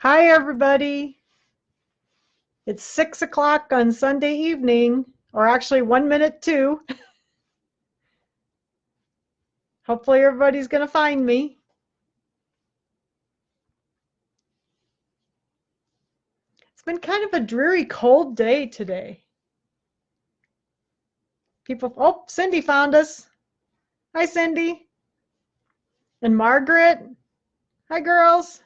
Hi, everybody. It's 6 o'clock on Sunday evening, or actually 1 minute to. Hopefully, everybody's going to find me. It's been kind of a dreary, cold day today. Oh, Cindy found us. Hi, Cindy. And Margaret. Hi, girls.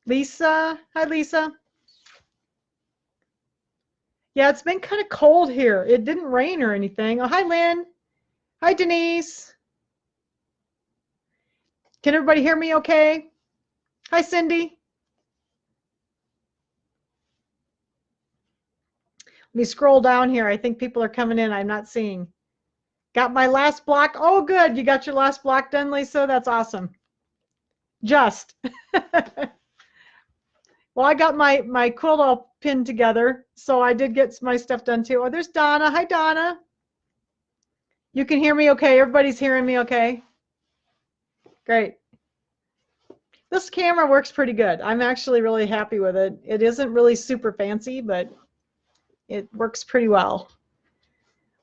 Lisa. Hi, Lisa. Yeah, it's been kind of cold here. It didn't rain or anything. Oh, hi, Lynn. Hi, Denise. Can everybody hear me okay? Hi, Cindy. Let me scroll down here. I think people are coming in. I'm not seeing. Got my last block. Oh, good. You got your last block done, Lisa? That's awesome. Just. Well, I got my quilt all pinned together, so I did get my stuff done too. Oh, there's Donna. Hi, Donna. You can hear me okay? Everybody's hearing me okay? Great. This camera works pretty good. I'm actually really happy with it. It isn't really super fancy, but it works pretty well.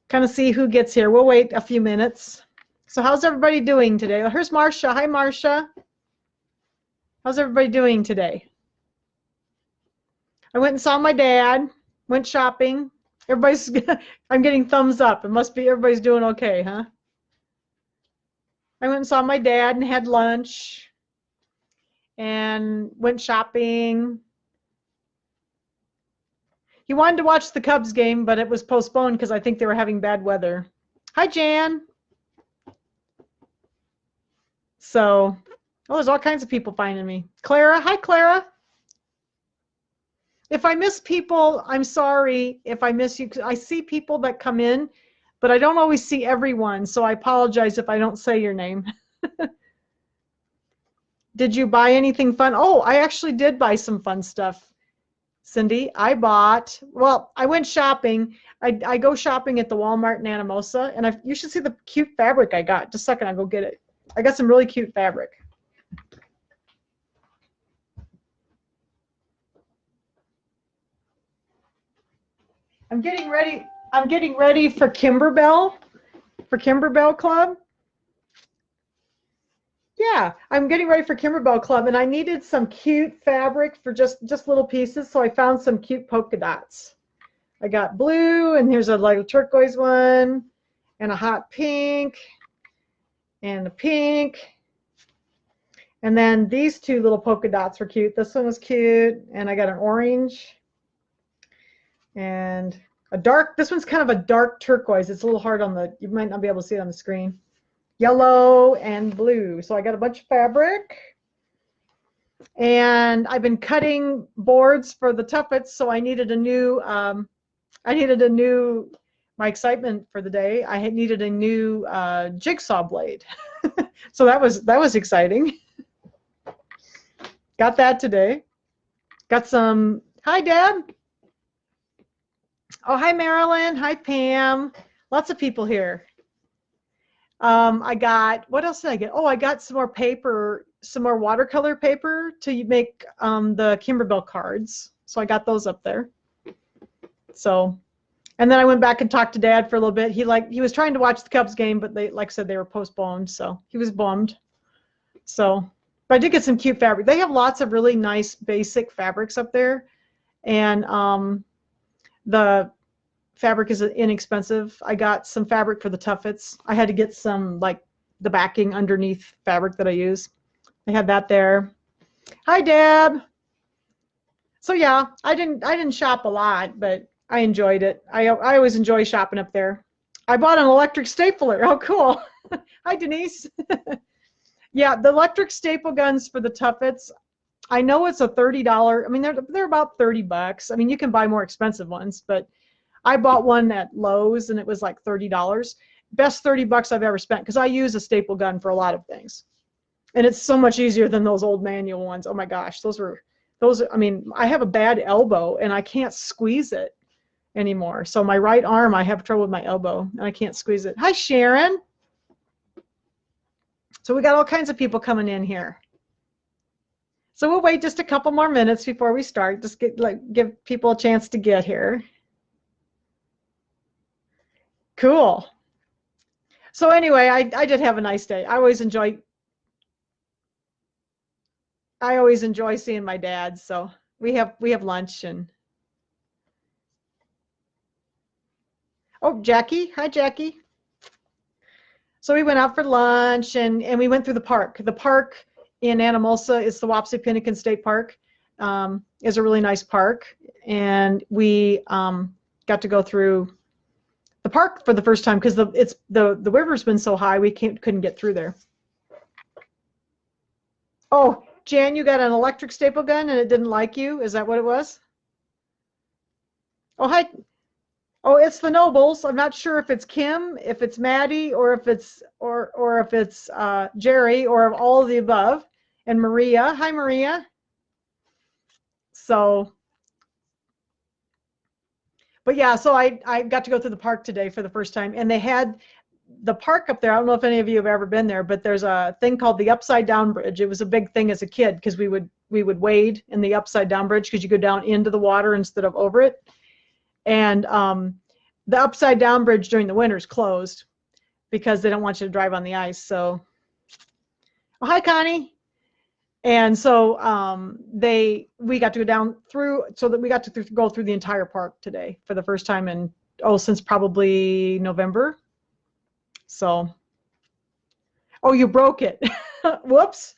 Kind of see who gets here. We'll wait a few minutes. So how's everybody doing today? Here's Marcia. Hi, Marcia. How's everybody doing today? I went and saw my dad, went shopping. Everybody's, I'm getting thumbs up. It must be everybody's doing okay, huh? I went and saw my dad and had lunch and went shopping. He wanted to watch the Cubs game, but it was postponed because I think they were having bad weather. Hi, Jan. So, oh, there's all kinds of people finding me. Clara. Hi, Clara. If I miss people, I'm sorry if I miss you. I see people that come in, but I don't always see everyone, so I apologize if I don't say your name. Did you buy anything fun? Oh, I actually did buy some fun stuff, Cindy. I went shopping. I go shopping at the Walmart in Anamosa, and you should see the cute fabric I got. Just a second, I'll go get it. I got some really cute fabric. I'm getting ready for Kimberbell Club. Yeah, I'm getting ready for Kimberbell Club, and I needed some cute fabric for just little pieces, so I found some cute polka dots. I got blue, and here's a light turquoise one, and a hot pink, and a pink. And then these two little polka dots were cute. This one was cute, and I got an orange and this one's kind of a dark turquoise. It's a little hard you might not be able to see it on the screen. Yellow and blue. So I got a bunch of fabric. And I've been cutting boards for the tuffets, so I needed a new, my excitement for the day, I had needed a new jigsaw blade. So that was exciting. Got that today. Got some, hi Deb. Oh, hi Marilyn, hi Pam. Lots of people here. What else did I get? Oh, I got some more paper, some more watercolor paper to make the Kimberbell cards. So I got those up there. So, and then I went back and talked to Dad for a little bit. He was trying to watch the Cubs game, but like I said, they were postponed. So he was bummed. So, but I did get some cute fabric. They have lots of really nice basic fabrics up there. And the fabric is inexpensive. I got some fabric for the tuffets. I had to get some, like, the backing underneath fabric that I use. I had that there. Hi, Deb. So yeah, I didn't shop a lot, but I enjoyed it. I always enjoy shopping up there. I bought an electric stapler. Oh, cool. Hi, Denise. Yeah, the electric staple guns for the tuffets. I know it's a $30. I mean, they're about $30. I mean, you can buy more expensive ones, but I bought one at Lowe's and it was like $30. Best $30 I've ever spent, because I use a staple gun for a lot of things. And it's so much easier than those old manual ones. Oh my gosh, I mean, I have a bad elbow and I can't squeeze it anymore. So my right arm, I have trouble with my elbow and I can't squeeze it. Hi, Sharon. So we got all kinds of people coming in here. So we'll wait just a couple more minutes before we start. Just give people a chance to get here. Cool. So anyway, I did have a nice day. I always enjoy seeing my dad. So we have lunch and oh, Jackie. Hi, Jackie. So we went out for lunch and we went through the park. The park in Anamosa is the Wapsipinicon State Park. Is a really nice park, and we got to go through the park for the first time because the river's been so high we couldn't get through there. Oh, Jan, you got an electric staple gun and it didn't like you? Is that what it was? Oh, hi. Oh, it's the Nobles. I'm not sure if it's Kim, if it's Maddie, or if it's Jerry, or all of the above. And Maria. Hi, Maria. So, but yeah, so I got to go through the park today for the first time, and they had the park up there. I don't know if any of you have ever been there, but there's a thing called the Upside Down Bridge. It was a big thing as a kid because we would wade in the Upside Down Bridge because you go down into the water instead of over it. And the Upside Down Bridge during the winter is closed because they don't want you to drive on the ice. So, oh, hi, Connie. And so we got to go down through, so that we got to go through the entire park today for the first time in, since probably November. So, oh, you broke it. Whoops.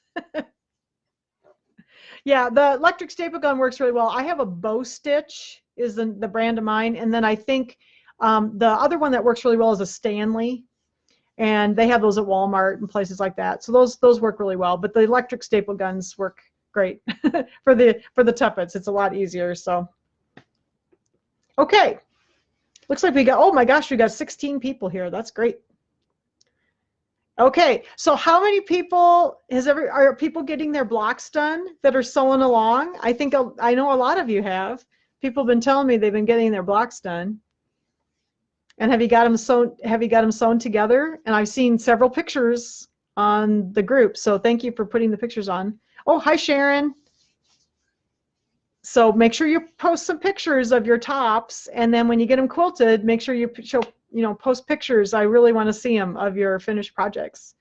Yeah, the electric staple gun works really well. I have a Bow Stitch is the brand of mine. And then I think the other one that works really well is a Stanley. And they have those at Walmart and places like that. So those work really well. But the electric staple guns work great for the tuppets. It's a lot easier. So, okay. Looks like we got, oh my gosh, we got 16 people here. That's great. Okay, so how many people are people getting their blocks done that are sewing along? I know a lot of you have. People have been telling me they've been getting their blocks done. And have you got them sewn together? And I've seen several pictures on the group, so thank you for putting the pictures on. Oh, hi Sharon. So make sure you post some pictures of your tops, and then when you get them quilted, make sure you post pictures. I really want to see them of your finished projects.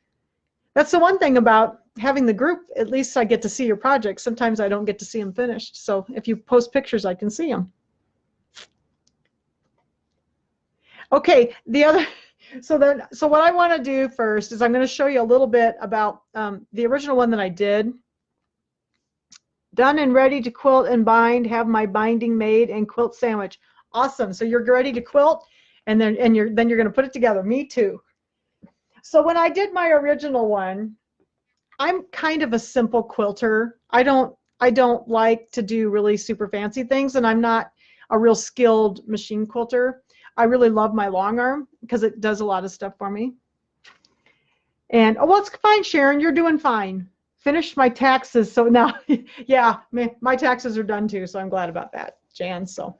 That's the one thing about having the group. At least I get to see your projects. Sometimes I don't get to see them finished. So if you post pictures, I can see them. Okay, so what I want to do first is I'm going to show you a little bit about the original one that I did. Done and ready to quilt and bind, have my binding made and quilt sandwich. Awesome. So you're ready to quilt, and then you're going to put it together. Me too. So when I did my original one, I'm kind of a simple quilter. I don't like to do really super fancy things, and I'm not a real skilled machine quilter. I really love my long arm because it does a lot of stuff for me. And oh, well, it's fine, Sharon. You're doing fine. Finished my taxes, so now, yeah, my taxes are done too, so I'm glad about that, Jan. So,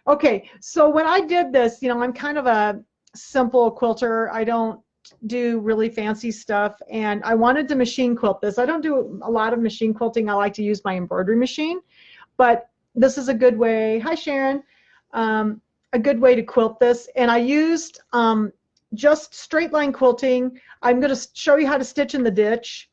okay, so when I did this, I'm kind of a simple quilter. I don't do really fancy stuff, and I wanted to machine quilt this. I don't do a lot of machine quilting. I like to use my embroidery machine, but this is a good way. Hi, Sharon. A good way to quilt this, and I used just straight line quilting. I'm going to show you how to stitch in the ditch.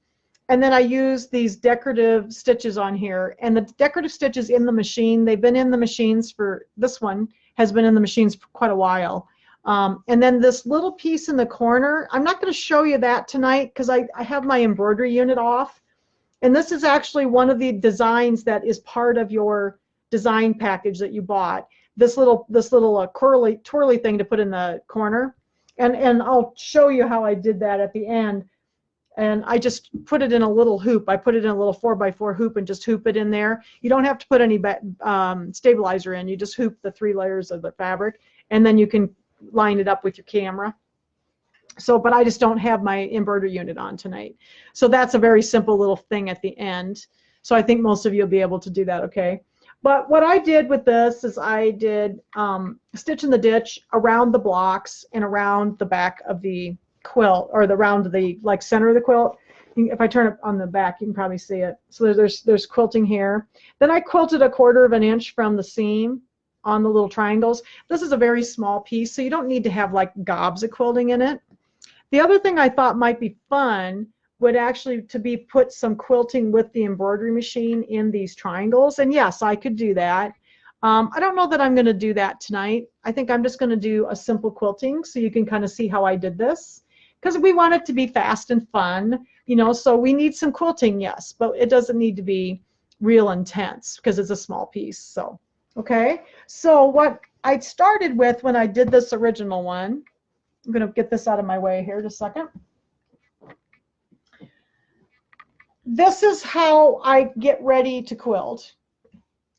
And then I use these decorative stitches on here, and the decorative stitches in the machine, they've been in the machines for, this one has been in the machines for quite a while. And then this little piece in the corner, I'm not going to show you that tonight because I have my embroidery unit off. And this is actually one of the designs that is part of your design package that you bought. This little twirly thing to put in the corner. And I'll show you how I did that at the end. And I just put it in a little hoop. I put it in a little 4x4 hoop and just hoop it in there. You don't have to put any stabilizer in. You just hoop the 3 layers of the fabric, and then you can line it up with your camera. So, but I just don't have my embroidery unit on tonight. So that's a very simple little thing at the end. So I think most of you will be able to do that, okay? But what I did with this is I did stitch in the ditch around the blocks and around the back of the quilt, or around the center of the quilt. If I turn it on the back, you can probably see it. So there's quilting here. Then I quilted 1/4 of an inch from the seam on the little triangles. This is a very small piece, so you don't need to have like gobs of quilting in it. The other thing I thought might be fun would actually to be put some quilting with the embroidery machine in these triangles. And yes, I could do that. I don't know that I'm going to do that tonight. I think I'm just going to do a simple quilting so you can kind of see how I did this. Because we want it to be fast and fun, you know, so we need some quilting, yes, but it doesn't need to be real intense because it's a small piece. So, okay. So what I started with when I did this original one, I'm going to get this out of my way here just a second. This is how I get ready to quilt.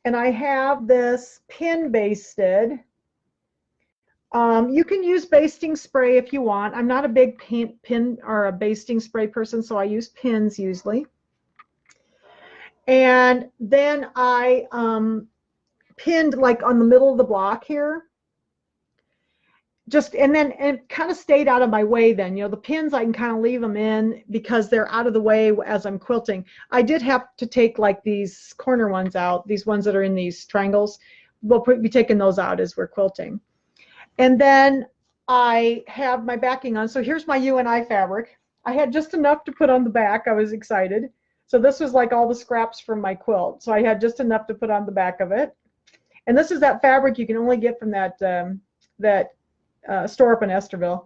And I have this pin basted. You can use basting spray if you want. I'm not a big pin or a basting spray person, so I use pins usually. And then I pinned like on the middle of the block here. And it kind of stayed out of my way then. You know, the pins, I can kind of leave them in because they're out of the way as I'm quilting. I did have to take like these corner ones out, these ones that are in these triangles. We'll be taking those out as we're quilting. And then I have my backing on. So here's my UNI fabric. I had just enough to put on the back. I was excited. So this was like all the scraps from my quilt. So I had just enough to put on the back of it. And this is that fabric you can only get from that store up in Esterville.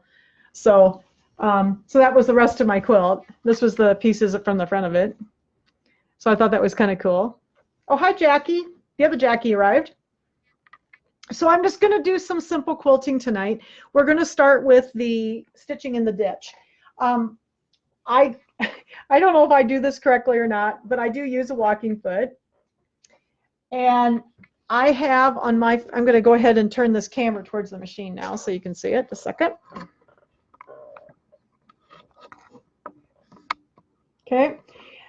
So so that was the rest of my quilt. This was the pieces from the front of it. So I thought that was kind of cool. Oh, hi, Jackie. The other Jackie arrived. So I'm just going to do some simple quilting tonight. We're going to start with the stitching in the ditch. I don't know if I do this correctly or not, but I do use a walking foot. And I have on my, I'm going to go ahead and turn this camera towards the machine now so you can see it. Just a second. Okay.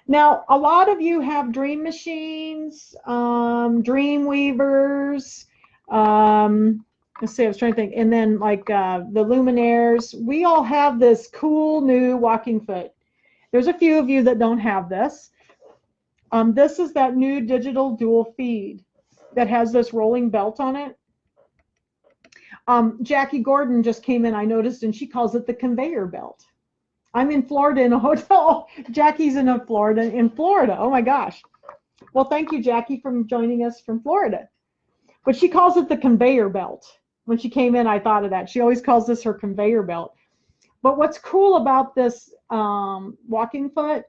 Now, a lot of you have dream machines, dream weavers. Let's see, I was trying to think. And then like the Luminaires. We all have this cool new walking foot. There's a few of you that don't have this. This is that new digital dual feed that has this rolling belt on it. Jackie Gordon just came in, I noticed, and she calls it the conveyor belt. I'm in Florida in a hotel. Jackie's in Florida. Oh my gosh. Well, thank you, Jackie, for joining us from Florida. But she calls it the conveyor belt. When she came in, I thought of that. She always calls this her conveyor belt. But what's cool about this walking foot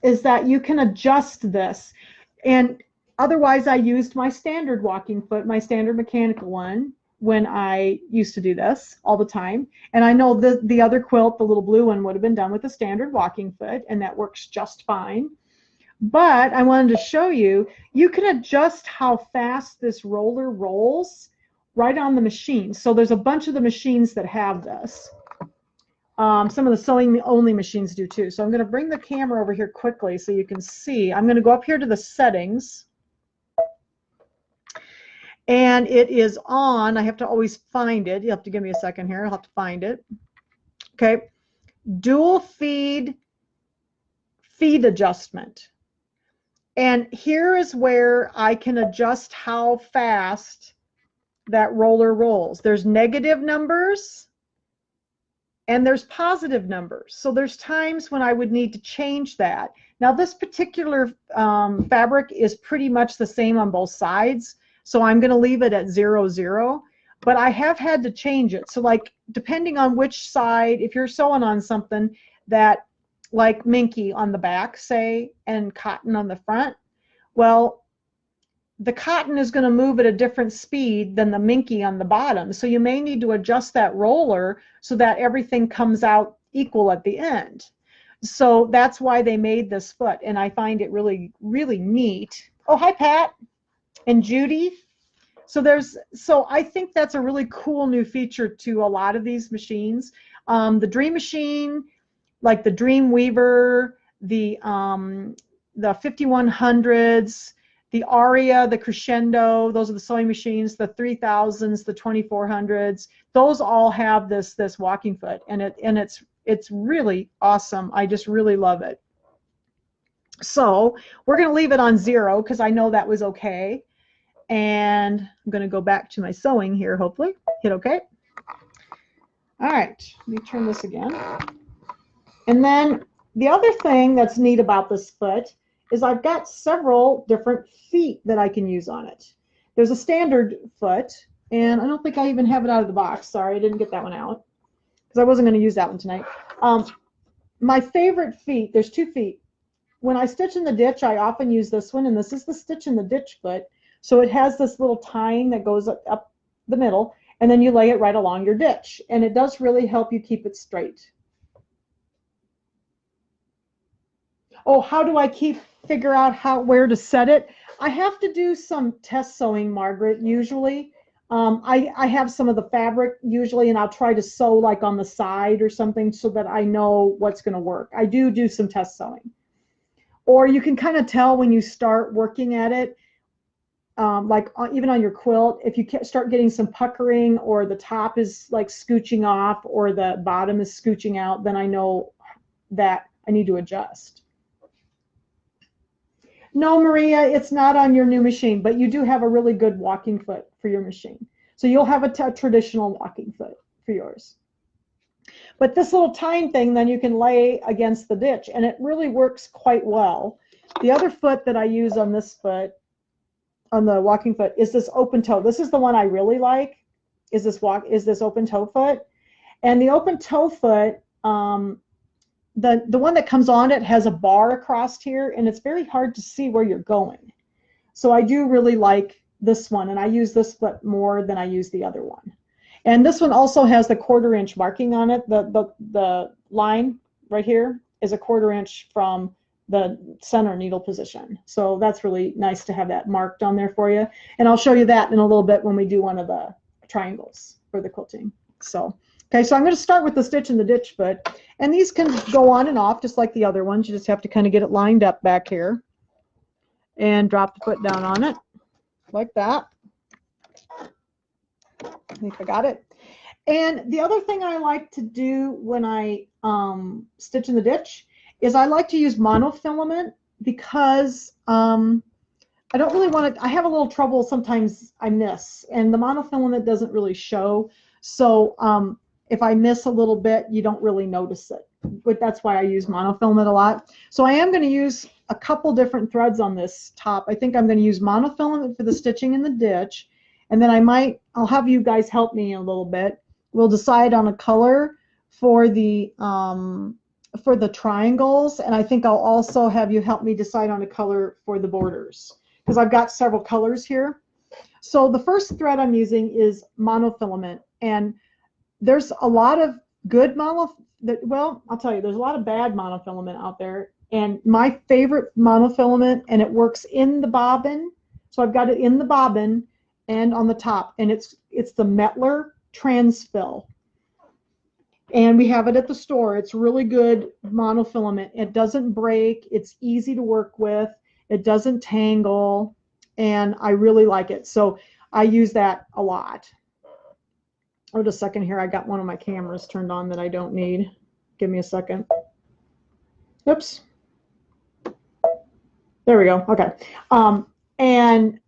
is that you can adjust this. And otherwise, I used my standard walking foot, my standard mechanical one, when I used to do this all the time. And I know the other quilt, the little blue one, would have been done with a standard walking foot, and that works just fine. But I wanted to show you, you can adjust how fast this roller rolls right on the machine. So there's a bunch of the machines that have this. Some of the sewing only machines do too. So I'm going to bring the camera over here quickly so you can see. I'm going to go up here to the settings. And it is on. I have to always find it. You have to give me a second here. I'll have to find it. Okay. Dual feed adjustment. And here is where I can adjust how fast that roller rolls. There's negative numbers and there's positive numbers. So there's times when I would need to change that. Now this particular fabric is pretty much the same on both sides. So I'm going to leave it at 0, 0. But I have had to change it. So like depending on which side, if you're sewing on something that like minky on the back, say, and cotton on the front, well, the cotton is going to move at a different speed than the minky on the bottom. So you may need to adjust that roller so that everything comes out equal at the end. So that's why they made this foot, and I find it really, really neat. Oh, hi, Pat and Judy. So I think that's a really cool new feature to a lot of these machines. The Dream Machine, like the Dream Weaver, the 5100s, the Aria, the Crescendo, those are the sewing machines, the 3000s, the 2400s, those all have this walking foot, and it's really awesome. I just really love it. So we're going to leave it on 0 because I know that was okay. And I'm going to go back to my sewing here, hopefully. Hit OK. All right, let me turn this again. And then the other thing that's neat about this foot is I've got several different feet that I can use on it. There's a standard foot, and I don't think I even have it out of the box. Sorry, I didn't get that one out because I wasn't going to use that one tonight. My favorite feet, there's 2 feet. When I stitch in the ditch, I often use this one, and this is the stitch in the ditch foot. So it has this little tying that goes up the middle, and then you lay it right along your ditch, and it does really help you keep it straight. Oh, how do I figure out where to set it? I have to do some test sewing, Margaret, usually. I have some of the fabric usually, and I'll try to sew like on the side or something so that I know what's going to work. I do some test sewing. Or you can kind of tell when you start working at it, like even on your quilt, if you start getting some puckering or the top is like scooching off or the bottom is scooching out, then I know that I need to adjust. No, Maria, it's not on your new machine, but you do have a really good walking foot for your machine. So you'll have a traditional walking foot for yours. But this little tying thing, then you can lay against the ditch, and it really works quite well. The other foot that I use on this foot, on the walking foot, is this open toe. This is the one I really like, is this open toe foot. And the open toe foot, the one that comes on it has a bar across here, and it's very hard to see where you're going. So I do really like this one, and I use this foot more than I use the other one. And this one also has the 1/4 inch marking on it. The line right here is a 1/4 inch from the center needle position. So that's really nice to have that marked on there for you. And I'll show you that in a little bit when we do one of the triangles for the quilting. So, okay, so I'm going to start with the stitch in the ditch foot. And these can go on and off just like the other ones. You just have to kind of get it lined up back here and drop the foot down on it like that. I think I got it. And the other thing I like to do when I stitch in the ditch is I like to use monofilament because I don't really want to, I have a little trouble sometimes I miss, and the monofilament doesn't really show. So if I miss a little bit, you don't really notice it. But that's why I use monofilament a lot. So I am going to use a couple different threads on this top. I think I'm going to use monofilament for the stitching in the ditch. And then I'll have you guys help me a little bit. We'll decide on a color for the triangles, and I think I'll also have you help me decide on a color for the borders, because I've got several colors here. So the first thread I'm using is monofilament, and there's a lot of good well, I'll tell you, there's a lot of bad monofilament out there, and my favorite monofilament, and it works in the bobbin, so I've got it in the bobbin and on the top, and it's the Mettler Transfill, and we have it at the store. It's really good monofilament. It doesn't break, it's easy to work with, it doesn't tangle, and I really like it. So I use that a lot. Oh, just a second here, I got one of my cameras turned on that I don't need. Give me a second. Oops. There we go. Okay. And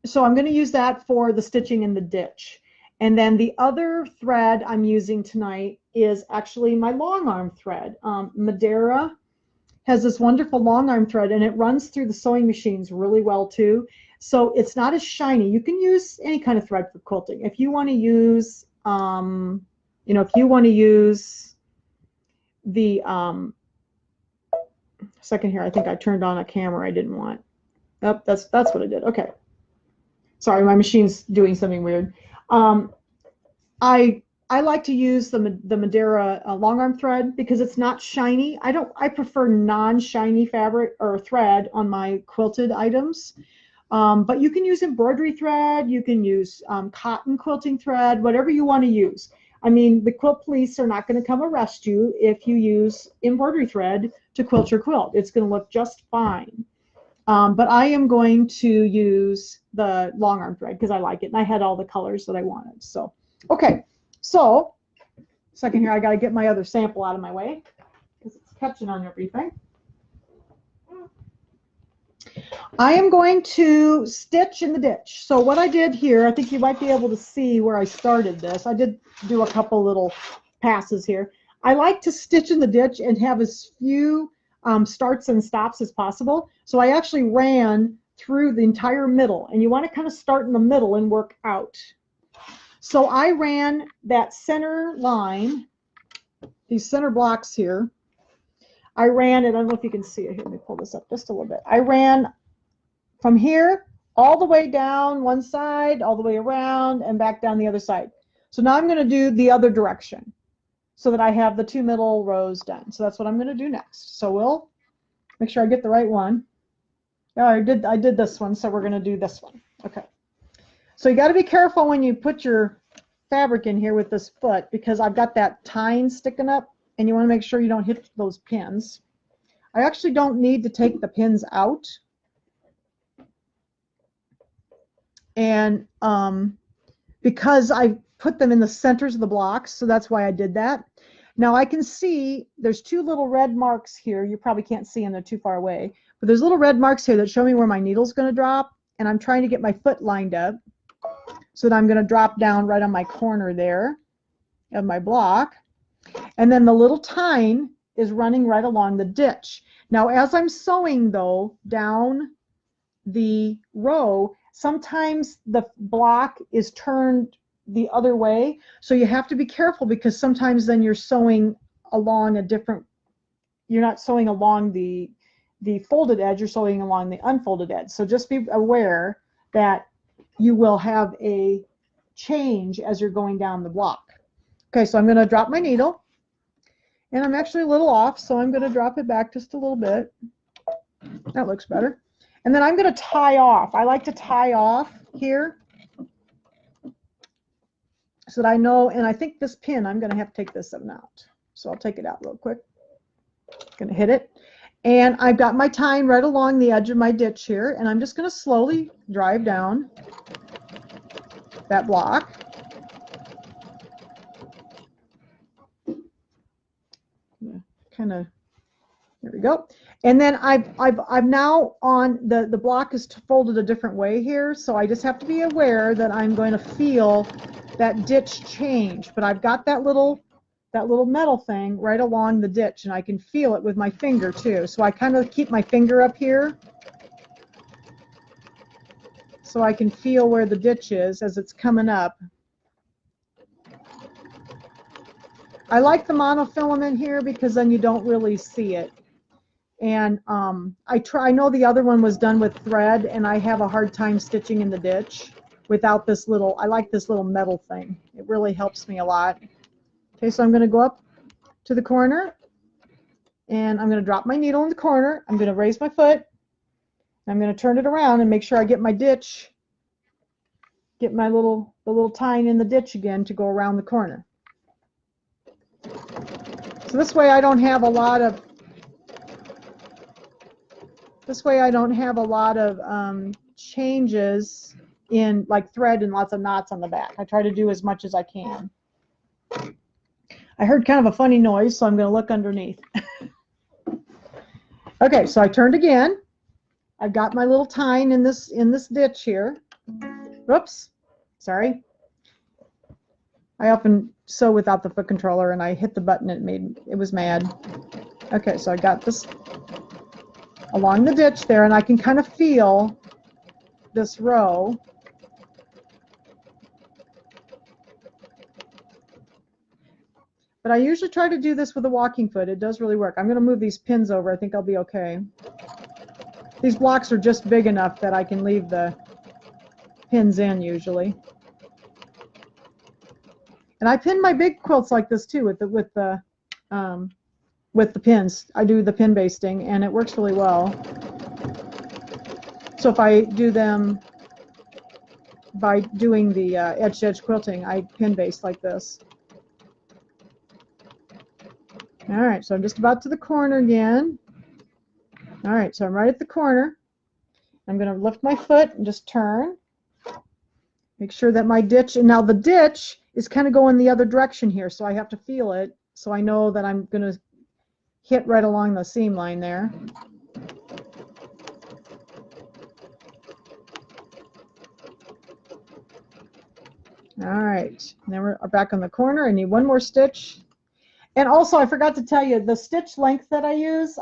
so I'm going to use that for the stitching in the ditch. And then the other thread I'm using tonight is actually my long arm thread. Madeira has this wonderful long arm thread, and it runs through the sewing machines really well too. So it's not as shiny. You can use any kind of thread for quilting. If you want to use, if you want to use the second here, I think I turned on a camera I didn't want. Oh, that's what I did. Okay. Sorry, my machine's doing something weird. I like to use the Madeira long arm thread because it's not shiny. I prefer non-shiny fabric or thread on my quilted items. But you can use embroidery thread, you can use cotton quilting thread, whatever you want to use. I mean, the quilt police are not going to come arrest you if you use embroidery thread to quilt your quilt. It's going to look just fine. But I am going to use the long arm thread because I like it, and I had all the colors that I wanted. So, okay. So, second here, I got to get my other sample out of my way because it's catching on everything. I am going to stitch in the ditch. So what I did here, I think you might be able to see where I started this. I did do a couple little passes here. I like to stitch in the ditch and have as few starts and stops as possible. So I actually ran through the entire middle, and you want to kind of start in the middle and work out. So I ran that center line, these center blocks here. I ran it, I don't know if you can see it here, let me pull this up just a little bit. I ran from here all the way down one side, all the way around, and back down the other side. So now I'm going to do the other direction so that I have the 2 middle rows done. So that's what I'm going to do next. So we'll make sure I get the right one. Yeah, I did this one, so we're going to do this one. Okay. So you got to be careful when you put your fabric in here with this foot, because I've got that tine sticking up, and you want to make sure you don't hit those pins. I actually don't need to take the pins out. And because I put them in the centers of the blocks, so that's why I did that. Now I can see there's 2 little red marks here. You probably can't see them, they're too far away. But there's little red marks here that show me where my needle's going to drop, and I'm trying to get my foot lined up so that I'm going to drop down right on my corner there of my block. And then the little tine is running right along the ditch. Now as I'm sewing though down the row, sometimes the block is turned the other way, so you have to be careful, because sometimes then you're sewing along a different, you're not sewing along the folded edge, you're sewing along the unfolded edge. So just be aware that you will have a change as you're going down the block. Okay, so I'm going to drop my needle, and I'm actually a little off, so I'm going to drop it back just a little bit. That looks better. And then I'm going to tie off. I like to tie off here so that I know, and I think this pin, I'm going to have to take this one out. So I'll take it out real quick. Going to hit it. And I've got my tine right along the edge of my ditch here, and I'm just going to slowly drive down that block. Kind of, there we go. And then I'm now on the block is folded a different way here, so I just have to be aware that I'm going to feel that ditch change. But I've got that little metal thing right along the ditch, and I can feel it with my finger too. So I kind of keep my finger up here so I can feel where the ditch is as it's coming up. I like the monofilament here because then you don't really see it. And I know the other one was done with thread, and I have a hard time stitching in the ditch without this little, I like this little metal thing. It really helps me a lot. Okay, so I'm going to go up to the corner, and I'm going to drop my needle in the corner. I'm going to raise my foot. I'm going to turn it around and make sure I get my ditch, get my the little tine in the ditch again to go around the corner. So this way I don't have a lot of changes in like thread and lots of knots on the back. I try to do as much as I can. I heard kind of a funny noise, so I'm going to look underneath. Okay, so I turned again. I've got my little tine in this ditch here. Whoops, sorry. I often sew without the foot controller, and I hit the button, it was mad. Okay, so I got this along the ditch there, and I can kind of feel this row. But I usually try to do this with a walking foot. It does really work. I'm going to move these pins over. I think I'll be okay. These blocks are just big enough that I can leave the pins in usually. And I pin my big quilts like this too with the pins. I do the pin basting, and it works really well. So if I do them by doing the edge-to-edge quilting, I pin baste like this. All right, so I'm just about to the corner again. All right, so I'm right at the corner. I'm going to lift my foot and just turn. Make sure that my ditch, and now the ditch is kind of going the other direction here, so I have to feel it, so I know that I'm going to hit right along the seam line there. All right, now we're back on the corner. I need one more stitch. And also, I forgot to tell you, the stitch length that I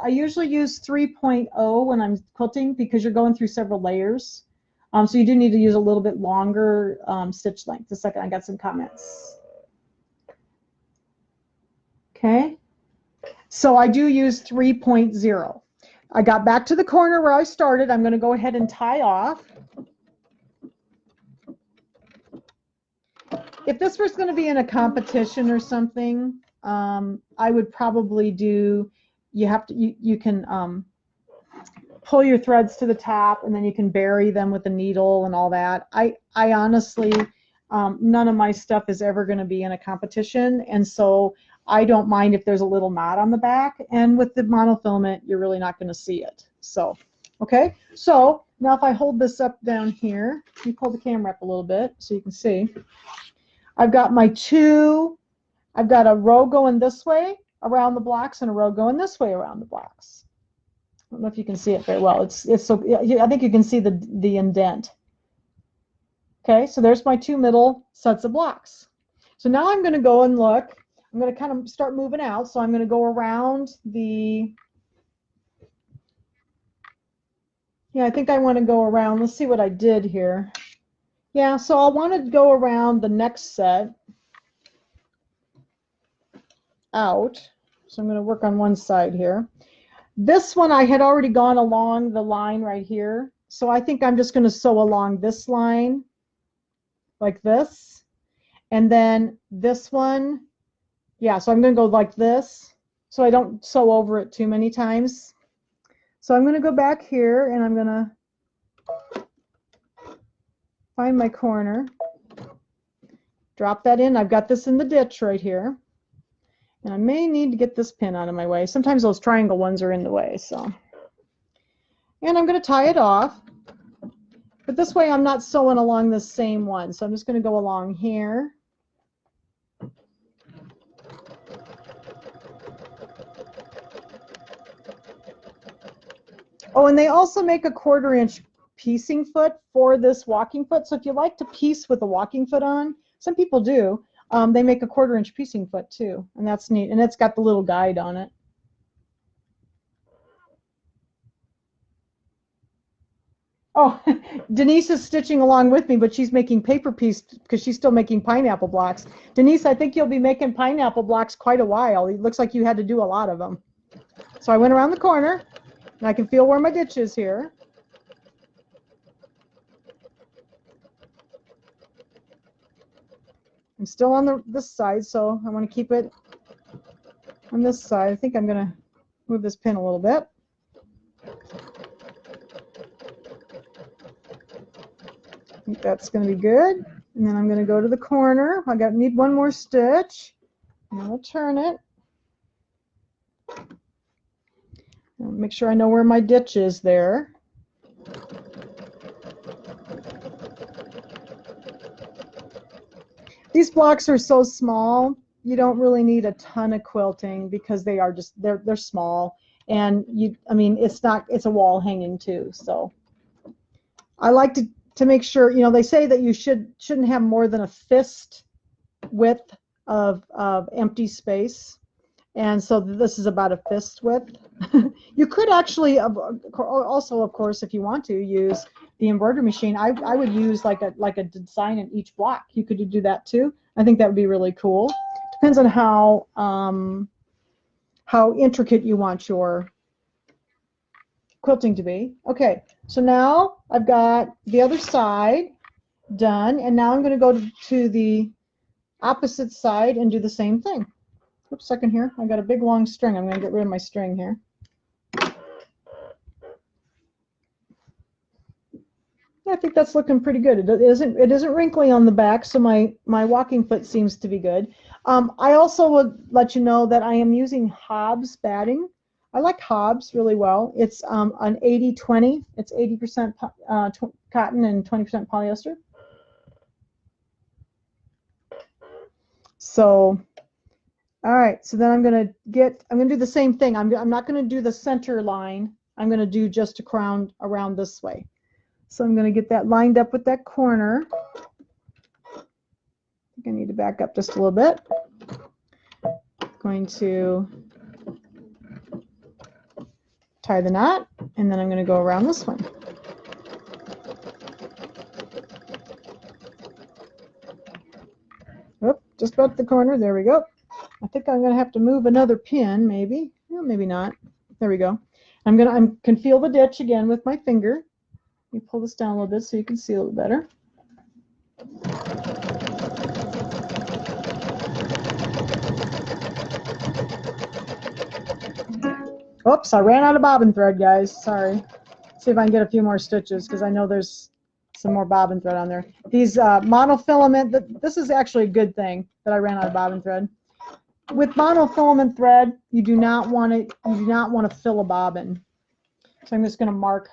usually use 3.0 when I'm quilting because you're going through several layers. So you do need to use a little bit longer stitch length. Just a second, I got some comments. Okay, so I do use 3.0. I got back to the corner where I started. I'm going to go ahead and tie off. If this was going to be in a competition or something, I would probably do, you can pull your threads to the top and then you can bury them with a needle and all that. I honestly, none of my stuff is ever going to be in a competition, and so I don't mind if there's a little knot on the back, and with the monofilament you're really not going to see it. So okay, so now if I hold this up down here, you pull the camera up a little bit so you can see. I've got my I've got a row going this way around the blocks and a row going this way around the blocks. I don't know if you can see it very well. It's so, I think you can see the indent. Okay, so there's my two middle sets of blocks. So now I'm going to go and look. I'm going to kind of start moving out. So I'm going to go around the, yeah, I think I want to go around. Let's see what I did here. Yeah, so I'll want to go around the next set out. So I'm going to work on one side here. This one I had already gone along the line right here. So I think I'm just going to sew along this line like this. And then this one, yeah, so I'm going to go like this so I don't sew over it too many times. So I'm going to go back here and I'm going to find my corner, drop that in. I've got this in the ditch right here. And I may need to get this pin out of my way. Sometimes those triangle ones are in the way. So, and I'm going to tie it off. But this way I'm not sewing along the same one. So I'm just going to go along here. Oh, and they also make a 1/4 inch piecing foot for this walking foot. So if you like to piece with a walking foot on, some people do, they make a 1/4 inch piecing foot too. And that's neat. And it's got the little guide on it. Oh, Denise is stitching along with me, but she's making paper piece because she's still making pineapple blocks. Denise, I think you'll be making pineapple blocks quite a while. It looks like you had to do a lot of them. So I went around the corner, and I can feel where my ditch is here. I'm still on this side, so I want to keep it on this side. I think I'm going to move this pin a little bit. I think that's going to be good. And then I'm going to go to the corner. Need one more stitch. And I'll turn it. I'll make sure I know where my ditch is there. These blocks are so small, you don't really need a ton of quilting because they are just they're small, and I mean it's a wall hanging too. So I like to make sure, you know, they say that you shouldn't have more than a fist width of empty space, and so this is about a fist width. You could actually also, of course, if you want to use the embroidery machine, I would use like a design in each block. You could do that too. I think that would be really cool. Depends on how intricate you want your quilting to be. Okay, so now I've got the other side done, and now I'm going to go to the opposite side and do the same thing. Oops, second here. I got a big long string. I'm going to get rid of my string here. I think that's looking pretty good. It isn't wrinkly on the back, so my walking foot seems to be good. I also would let you know that I am using Hobbs batting. I like Hobbs really well. It's an 80-20. It's 80% cotton and 20% polyester. So, all right. So then I'm gonna do the same thing. I'm not gonna do the center line. I'm gonna do just around this way. So I'm going to get that lined up with that corner. think I need to back up just a little bit. Going to tie the knot, and then I'm going to go around this one. Oop, just about the corner. There we go. I think I'm going to have to move another pin, maybe. Well, maybe not. There we go. I can feel the ditch again with my finger. Let me pull this down a little bit so you can see a little better. Oops, I ran out of bobbin thread, guys. Sorry. See if I can get a few more stitches because I know there's some more bobbin thread on there. These monofilament, this is actually a good thing that I ran out of bobbin thread. With monofilament thread, you do not want to fill a bobbin. So I'm just going to mark,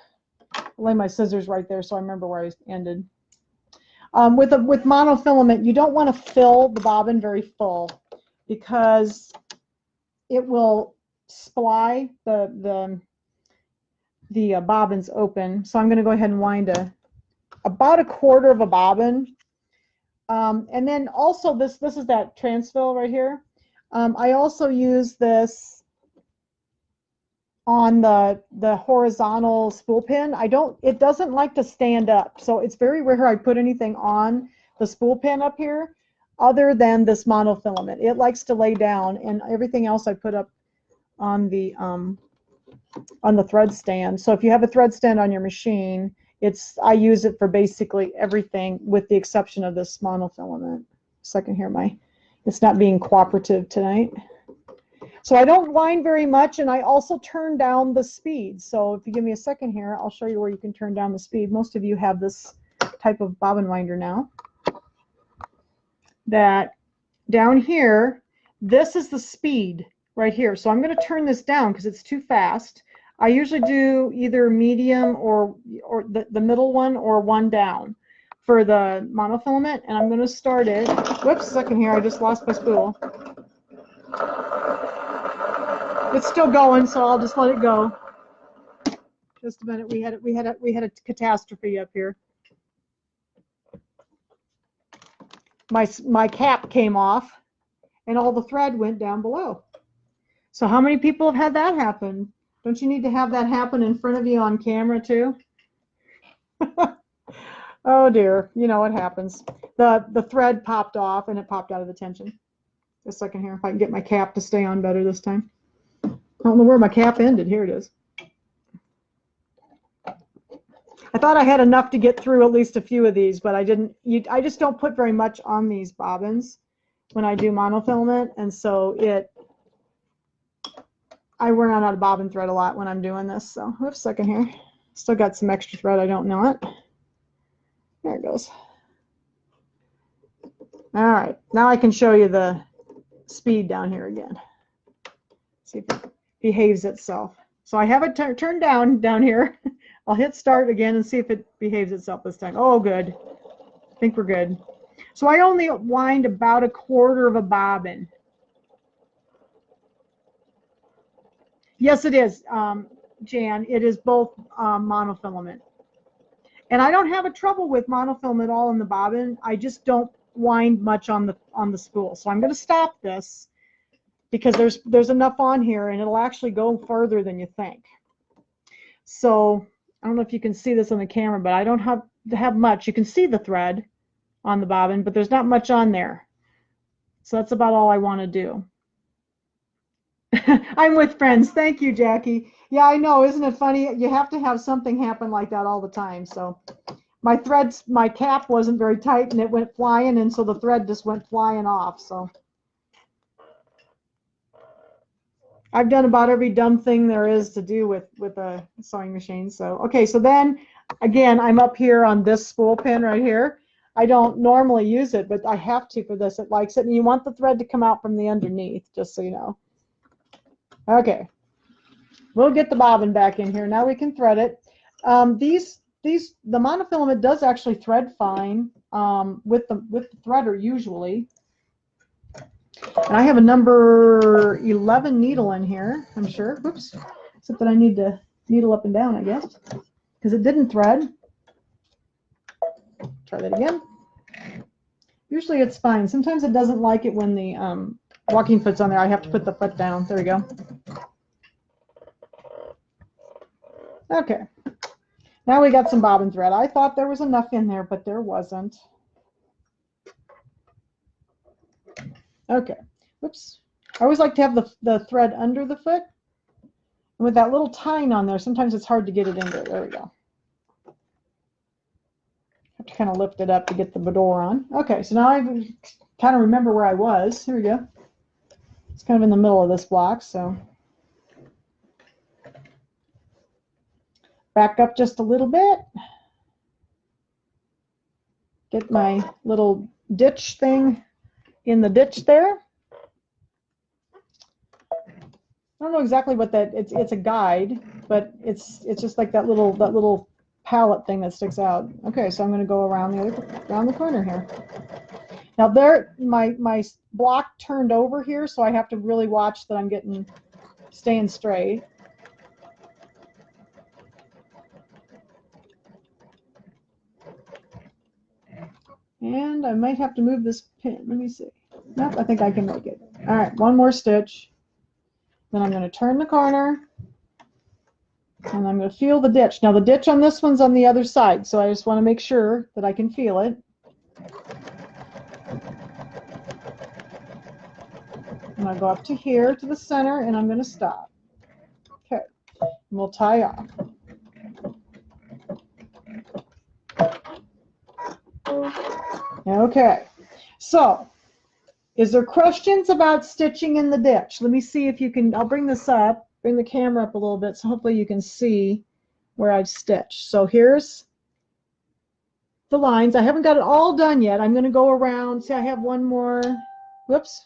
lay my scissors right there so I remember where I ended. With monofilament, you don't want to fill the bobbin very full because it will sply the bobbins open. So I'm going to go ahead and wind about 1/4 of a bobbin. And then also this is that transfill right here. I also use this on the horizontal spool pin. It doesn't like to stand up, so it's very rare I put anything on the spool pin up here other than this monofilament. It likes to lay down, and everything else I put up on the thread stand. So if you have a thread stand on your machine, I use it for basically everything with the exception of this monofilament. Second here, it's not being cooperative tonight. So I don't wind very much, and I also turn down the speed. So if you give me a second here, I'll show you where you can turn down the speed. Most of you have this type of bobbin winder now. That down here, this is the speed right here. So I'm going to turn this down because it's too fast. I usually do either medium or the middle one or one down for the monofilament, and I'm going to start it. Whoops, second here, I just lost my spool. It's still going, so I'll just let it go. Just a minute. We had a catastrophe up here. My cap came off, and all the thread went down below. So how many people have had that happen? Don't you need to have that happen in front of you on camera too? Oh dear, you know what happens. The thread popped off and it popped out of the tension. Just a second here, if I can get my cap to stay on better this time. I don't know where my cap ended. Here it is. I thought I had enough to get through at least a few of these, but I didn't. I just don't put very much on these bobbins when I do monofilament, and so I run out of bobbin thread a lot when I'm doing this. So, whoops, second here. Still got some extra thread. I don't know it. There it goes. All right, now I can show you the speed down here again. See if it behaves itself. So I have it turned down here. I'll hit start again and see if it behaves itself this time. Oh, good. I think we're good. So I only wind about 1/4 of a bobbin. Yes, it is, Jan. It is both monofilament. And I don't have a trouble with monofilament at all in the bobbin. I just don't wind much on the spool. So I'm going to stop this because there's enough on here, and it'll actually go further than you think. So I don't know if you can see this on the camera, but I don't have much. You can see the thread on the bobbin, but there's not much on there. So that's about all I want to do. I'm with friends. Thank you, Jackie. Yeah, I know. Isn't it funny? You have to have something happen like that all the time. So my cap wasn't very tight, and it went flying, and so the thread just went flying off. So I've done about every dumb thing there is to do with a sewing machine. So okay, so then again, I'm up here on this spool pin right here. I don't normally use it, but I have to for this. It likes it, and you want the thread to come out from the underneath, just so you know. Okay, we'll get the bobbin back in here. Now we can thread it. The monofilament does actually thread fine with the threader usually. And I have a number 11 needle in here, I'm sure. Whoops, except that I need to needle up and down, I guess, because it didn't thread. Try that again. Usually it's fine. Sometimes it doesn't like it when the walking foot's on there. I have to put the foot down. There we go. Okay. Now we got some bobbin thread. I thought there was enough in there, but there wasn't. Okay. Whoops. I always like to have the thread under the foot. And with that little tine on there, sometimes it's hard to get it in there. There we go. Have to kind of lift it up to get the boudoir on. Okay, so now I kind of remember where I was. Here we go. It's kind of in the middle of this block, so back up just a little bit. Get my little ditch thing in the ditch there. I don't know exactly what that, it's a guide, but it's just like that little palette thing that sticks out. Okay, so I'm going to go around the corner here. Now there, my block turned over here, so I have to really watch that I'm staying straight. And I might have to move this pin. Let me see. Nope, I think I can make it. All right, one more stitch. Then I'm going to turn the corner. And I'm going to feel the ditch. Now the ditch on this one's on the other side, so I just want to make sure that I can feel it. And I'll go up to here, to the center, and I'm going to stop. Okay, and we'll tie off. Okay, so is there questions about stitching in the ditch? Let me see if you can, I'll bring this up, bring the camera up a little bit, so hopefully you can see where I've stitched. So here's the lines. I haven't got it all done yet. I'm going to go around. See, I have one more. Whoops.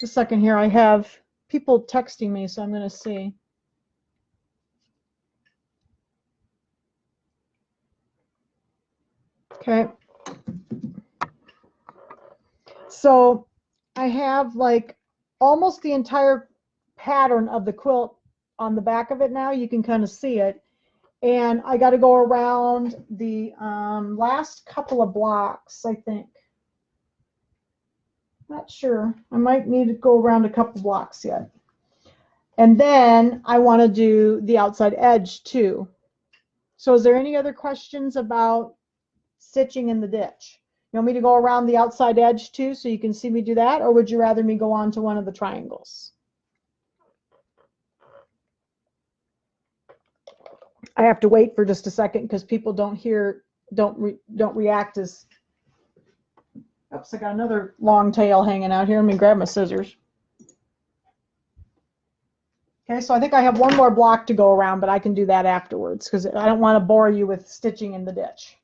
Just a second here. I have people texting me, so I'm going to see. Okay. So I have like almost the entire pattern of the quilt on the back of it now. You can kind of see it. And I got to go around the last couple of blocks, I think. Not sure. I might need to go around a couple blocks yet. And then I want to do the outside edge too. So is there any other questions about stitching in the ditch? You want me to go around the outside edge too so you can see me do that? Or would you rather me go on to one of the triangles? I have to wait for just a second because people don't react as. Oops, I got another long tail hanging out here. Let me grab my scissors. Okay, so I think I have one more block to go around, but I can do that afterwards because I don't want to bore you with stitching in the ditch.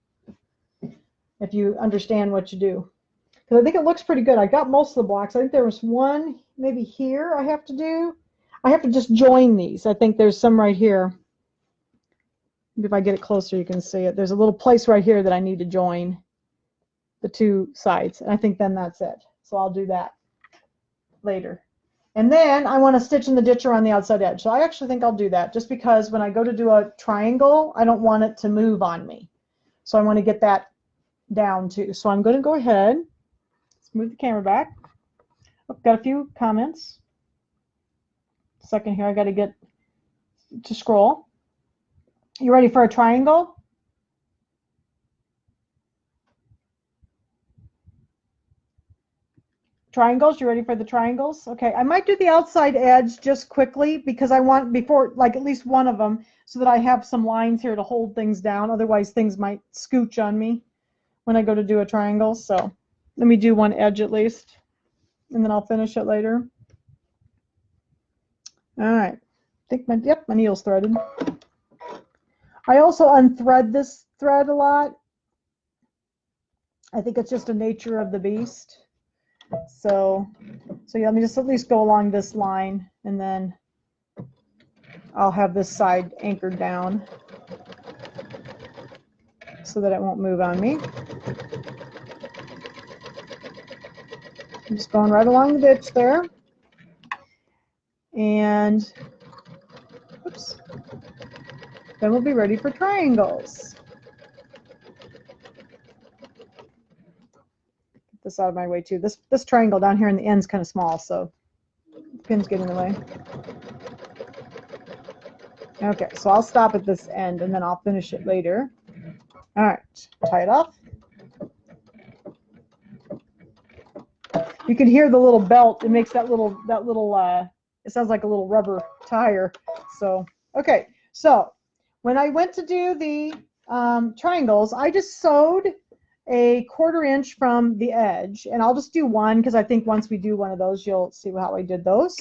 If you understand what you do. Because I think it looks pretty good. I got most of the blocks. I think there was one maybe here I have to do. I have to just join these. I think there's some right here. If I get it closer, you can see it. There's a little place right here that I need to join the two sides. And I think then that's it. So I'll do that later. And then I want to stitch in the ditch around the outside edge. So I actually think I'll do that just because when I go to do a triangle, I don't want it to move on me. So I want to get that down too. So I'm going to go ahead. Let's move the camera back. I've got a few comments. Second here, I got to get to scroll. You ready for a triangle? Triangles, you ready for the triangles? Okay, I might do the outside edge just quickly because I want before, like at least one of them, so that I have some lines here to hold things down. Otherwise, things might scooch on me when I go to do a triangle. So let me do one edge at least, and then I'll finish it later. All right, I think my needle's threaded. I also unthread this thread a lot. I think it's just a nature of the beast. So yeah, let me just at least go along this line, and then I'll have this side anchored down so that it won't move on me. I'm just going right along the ditch there. And oops. Then we'll be ready for triangles. Get out of my way too. This triangle down here in the end is kind of small, so the pin's getting in the way. Okay, so I'll stop at this end and then I'll finish it later. All right, tie it off. You can hear the little belt. It makes that little it sounds like a little rubber tire. So, okay, so when I went to do the triangles, I just sewed a 1/4 inch from the edge, and I'll just do one because I think once we do one of those, you'll see how I did those.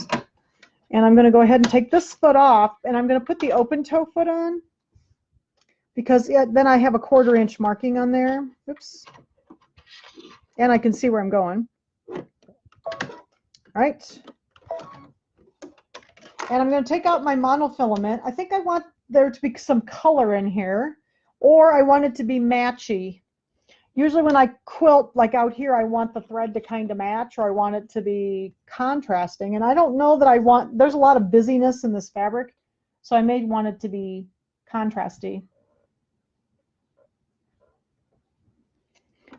And I'm going to go ahead and take this foot off, and I'm going to put the open toe foot on because then I have a 1/4 inch marking on there. Oops. And I can see where I'm going. All right. And I'm going to take out my monofilament. I think I want there to be some color in here, or I want it to be matchy. Usually when I quilt, like out here, I want the thread to kind of match, or I want it to be contrasting. And I don't know that I want, there's a lot of busyness in this fabric, so I may want it to be contrasty.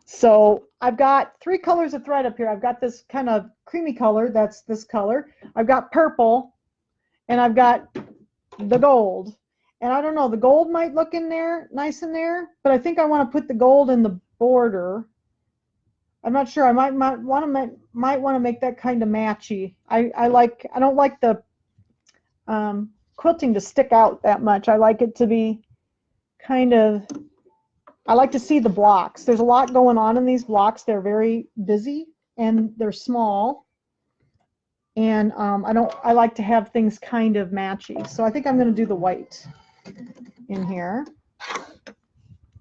So I've got 3 colors of thread up here. I've got this kind of creamy color, that's this color. I've got purple, and I've got the gold. And I don't know, the gold might look in there, nice in there, but I think I want to put the gold in the border. I'm not sure. I might want to make that kind of matchy. I don't like the quilting to stick out that much. I like it to be kind of, I like to see the blocks. There's a lot going on in these blocks. They're very busy and they're small. And I like to have things kind of matchy. So I think I'm going to do the white in here.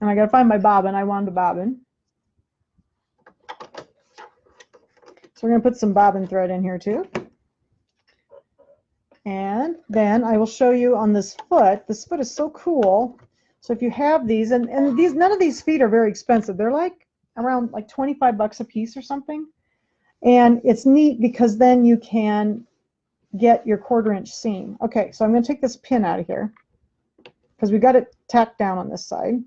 And I got to find my bobbin. I wanted a bobbin. So we're going to put some bobbin thread in here too. And then I will show you on this foot. This foot is so cool. So if you have these, and these, none of these feet are very expensive. They're like around like 25 bucks a piece or something. And it's neat because then you can get your 1/4 inch seam. Okay, so I'm going to take this pin out of here because we got it tacked down on this side.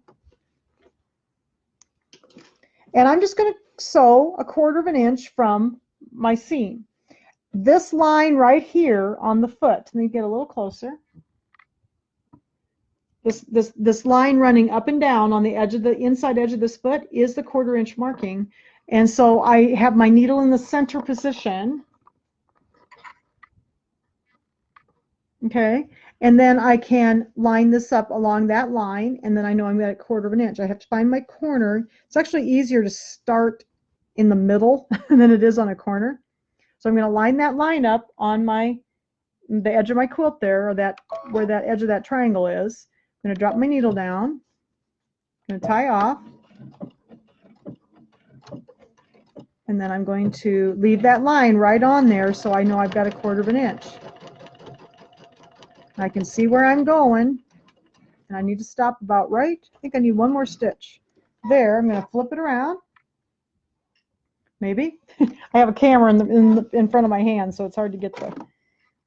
And I'm just going to sew a 1/4 inch from my seam. This line right here on the foot, let me get a little closer. This line running up and down on the edge of the inside edge of this foot is the 1/4 inch marking. And so I have my needle in the center position. Okay, and then I can line this up along that line, and then I know I'm at a 1/4 inch. I have to find my corner. It's actually easier to start in the middle than it is on a corner. So I'm going to line that line up on the edge of my quilt there, or where that edge of that triangle is. I'm going to drop my needle down. I'm going to tie off. And then I'm going to leave that line right on there so I know I've got a 1/4 inch. I can see where I'm going, and I need to stop about right. I think I need one more stitch. There, I'm going to flip it around. Maybe. I have a camera in front of my hand, so it's hard to get the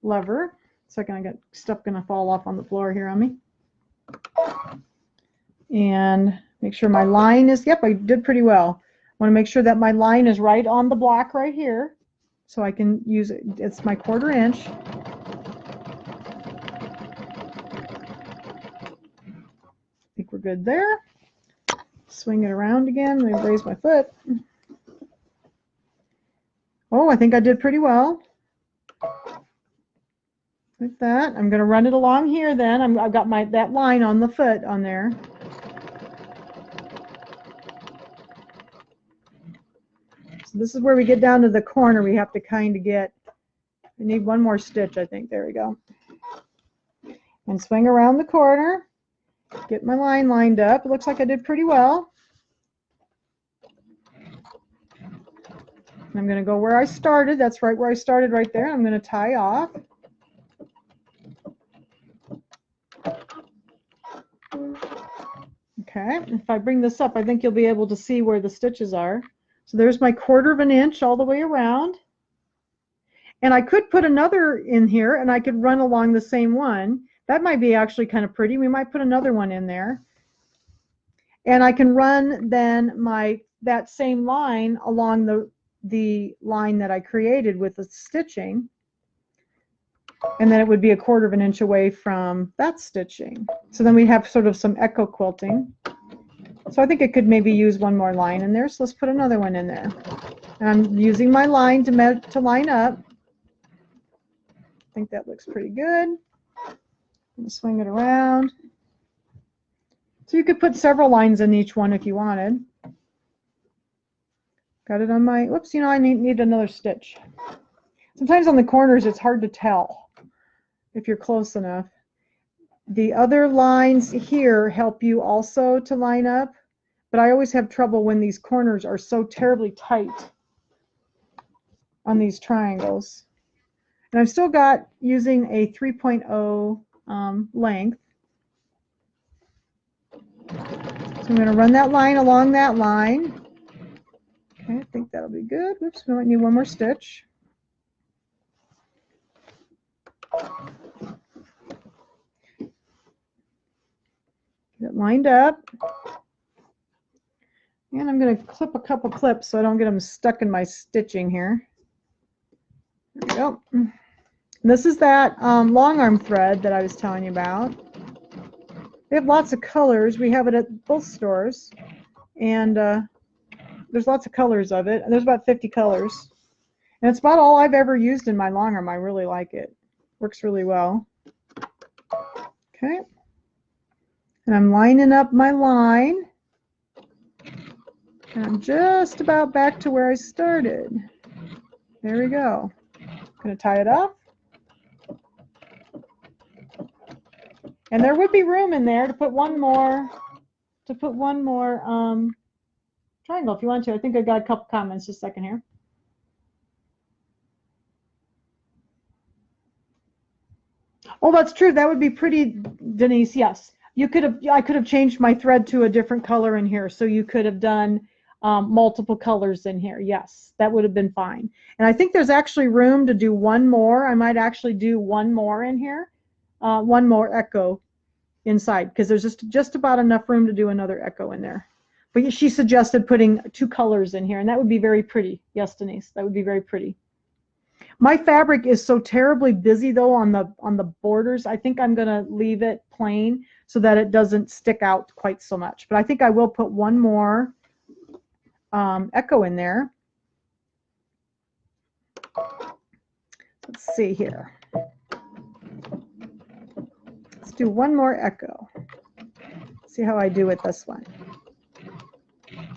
lever. Second, I got stuff going to fall off on the floor here on me. And make sure my line is, yep, I did pretty well. I want to make sure that my line is right on the block right here, so I can use it. It's my 1/4 inch. I think we're good there. Swing it around again. Let me raise my foot. Oh, I think I did pretty well. Like that. I'm going to run it along here then. I've got that line on the foot on there. So this is where we get down to the corner. We have to kind of get, we need one more stitch, I think. There we go. And swing around the corner. Get my line lined up. It looks like I did pretty well. I'm going to go where I started. That's right where I started right there. I'm going to tie off. Okay, if I bring this up, I think you'll be able to see where the stitches are. So there's my 1/4 inch all the way around. And I could put another in here, and I could run along the same one. That might be actually kind of pretty. We might put another one in there. And I can run then that same line along the line that I created with the stitching, and then it would be 1/4 of an inch away from that stitching. So then we have sort of some echo quilting. So I think I could maybe use one more line in there. So let's put another one in there. And I'm using my line to line up. I think that looks pretty good. I'm going to swing it around. So you could put several lines in each one if you wanted. Got it on my, whoops, you know, I need another stitch. Sometimes on the corners it's hard to tell if you're close enough. The other lines here help you also to line up, but I always have trouble when these corners are so terribly tight on these triangles. And I've still got using a 3.0 length. So I'm going to run that line along that line. Okay, I think that'll be good. Oops, we might need one more stitch. Get it lined up. And I'm going to clip a couple clips so I don't get them stuck in my stitching here. There we go. And this is that long arm thread that I was telling you about. They have lots of colors. We have it at both stores. And there's lots of colors of it. There's about 50 colors. And it's about all I've ever used in my long arm. I really like it. Works really well. Okay. And I'm lining up my line. And I'm just about back to where I started. There we go. I'm going to tie it up. And there would be room in there to put one more triangle if you want to. I think I got a couple comments. Just a second here. Oh, that's true. That would be pretty, Denise. Yes, you could have. I could have changed my thread to a different color in here, so you could have done multiple colors in here. Yes, that would have been fine. And I think there's actually room to do one more. I might actually do one more in here, one more echo inside, because there's just about enough room to do another echo in there. But she suggested putting 2 colors in here, and that would be very pretty. Yes, Denise, that would be very pretty. My fabric is so terribly busy though on the borders. I think I'm going to leave it plain so that it doesn't stick out quite so much. But I think I will put one more echo in there. Let's see here. Let's do one more echo. See how I do with this one. I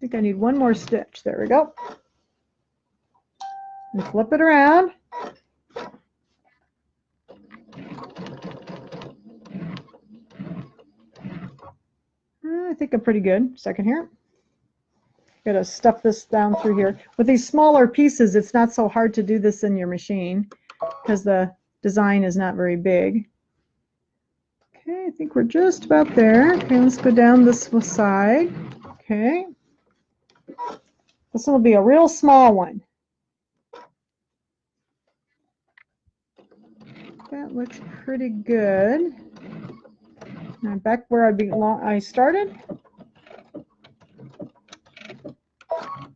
think I need one more stitch. There we go. And flip it around. I think I'm pretty good. Second here. Got to stuff this down through here. With these smaller pieces, it's not so hard to do this in your machine because the design is not very big. Okay, I think we're just about there. Okay, let's go down this side. Okay. This will be a real small one. That looks pretty good. Now back where I started.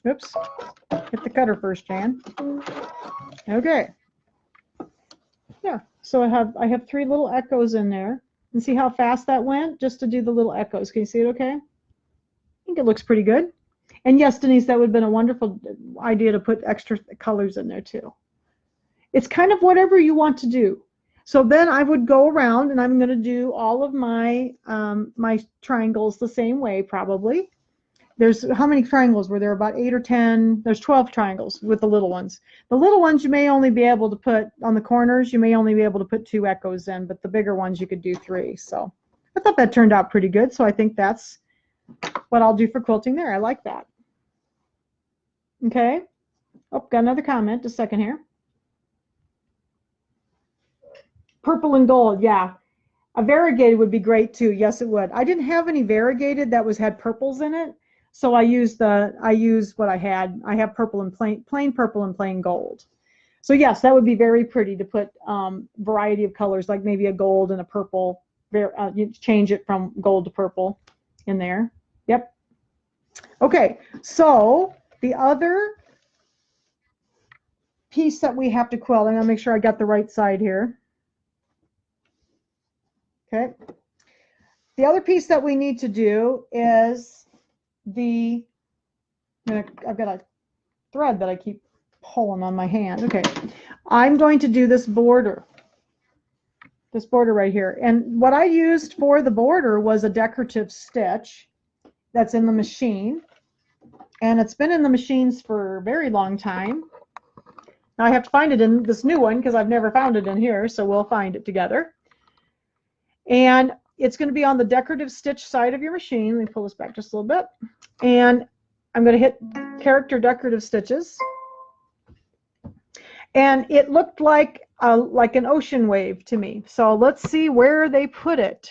Oops, hit the cutter first, Jan. Okay. Yeah, so I have 3 little echoes in there. And see how fast that went? Just to do the little echoes. Can you see it okay? I think it looks pretty good. And yes, Denise, that would have been a wonderful idea to put extra colors in there too. It's kind of whatever you want to do. So then I would go around and I'm going to do all of my my triangles the same way probably. There's how many triangles were there? About 8 or 10. There's 12 triangles with the little ones. The little ones you may only be able to put on the corners. You may only be able to put 2 echoes in, but the bigger ones you could do 3. So I thought that turned out pretty good. So I think that's what I'll do for quilting there. I like that. Okay. Oh, got another comment. Just a second here. Purple and gold, yeah. A variegated would be great too. Yes, it would. I didn't have any variegated that had purples in it, so I used what I had. I have purple and plain purple and plain gold. So yes, that would be very pretty to put variety of colors, like maybe a gold and a purple. You change it from gold to purple in there. Yep. Okay, so The other piece that we have to quilt, I'm going to make sure I got the right side here. Okay. The other piece that we need to do is I've got a thread that I keep pulling on my hand. Okay. I'm going to do this border right here. And what I used for the border was a decorative stitch that's in the machine. And it's been in the machines for a very long time. Now I have to find it in this new one because I've never found it in here, so we'll find it together. And it's going to be on the decorative stitch side of your machine. Let me pull this back just a little bit. And I'm going to hit character decorative stitches. And it looked like an ocean wave to me. So let's see where they put it.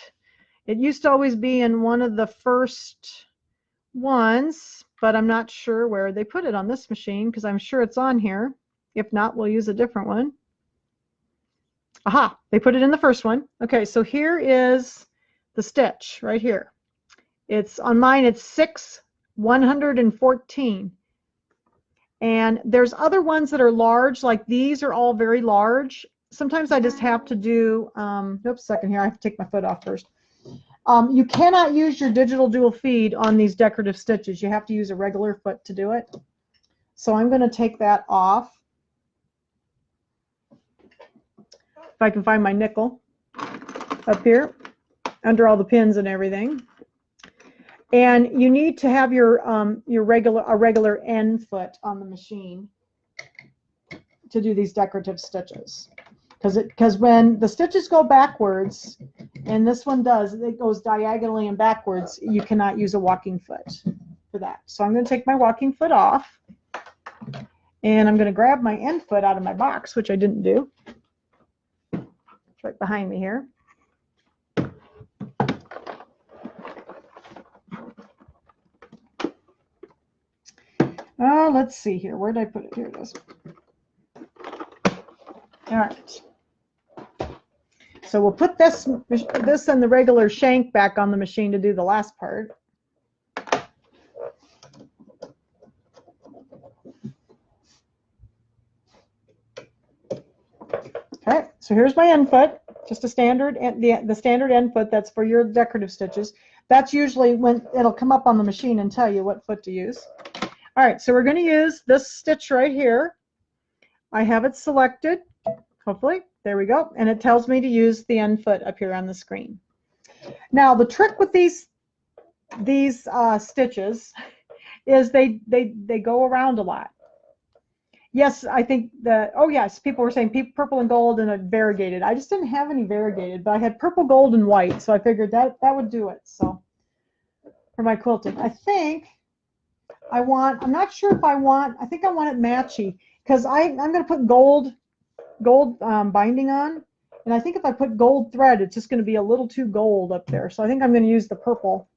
It used to always be in one of the first ones, but I'm not sure where they put it on this machine because I'm sure it's on here. If not, we'll use a different one. Aha, they put it in the first one. Okay, so here is the stitch right here. It's on mine, it's 6/114. And there's other ones that are large, like these are all very large. Sometimes I just have to do, oops, a second here, I have to take my foot off first. You cannot use your digital dual feed on these decorative stitches. You have to use a regular foot to do it. So I'm going to take that off. If I can find my nickel up here under all the pins and everything. And you need to have your regular end foot on the machine to do these decorative stitches. Because when the stitches go backwards, and this one does, it goes diagonally and backwards, you cannot use a walking foot for that. So I'm going to take my walking foot off, and I'm going to grab my end foot out of my box, which I didn't do. It's right behind me here. Let's see here. Where did I put it? Here it is. All right. So we'll put this and the regular shank back on the machine to do the last part. Okay, so here's my end foot, just a standard, the standard end foot that's for your decorative stitches. That's usually when it'll come up on the machine and tell you what foot to use. All right, so we're going to use this stitch right here. I have it selected, hopefully. There we go. And it tells me to use the end foot up here on the screen. Now, the trick with these stitches is they go around a lot. Yes, I think that, oh yes, people were saying purple and gold and a variegated. I just didn't have any variegated, but I had purple, gold, and white, so I figured that would do it. So for my quilting, I think I'm not sure if I want it matchy, because I'm going to put gold binding on, and I think if I put gold thread, it's just going to be a little too gold up there. So I think I'm going to use the purple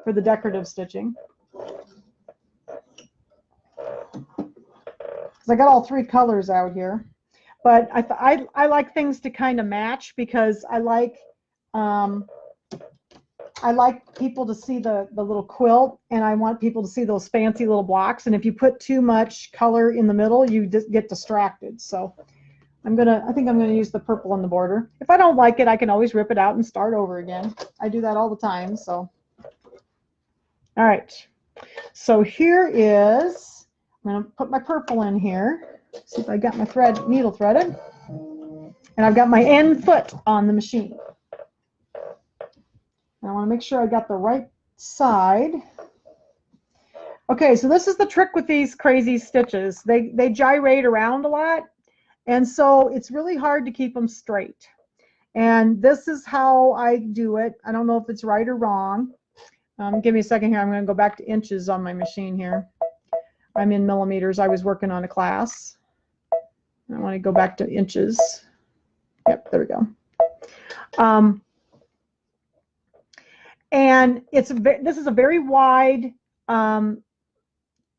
for the decorative stitching. I got all three colors out here, but I like things to kind of match, because I like people to see the little quilt, and I want people to see those fancy little blocks. And if you put too much color in the middle, you just get distracted. So I think I'm gonna use the purple on the border. If I don't like it, I can always rip it out and start over again. I do that all the time. So all right, so here is. I'm going to put my purple in here, see if I got my needle threaded, and I've got my end foot on the machine. And I want to make sure I got the right side. Okay, so this is the trick with these crazy stitches. They gyrate around a lot, and so it's really hard to keep them straight. And this is how I do it. I don't know if it's right or wrong. Give me a second here. I'm going to go back to inches on my machine here. I'm in millimeters. I was working on a class. I want to go back to inches. Yep, there we go. And this is a very wide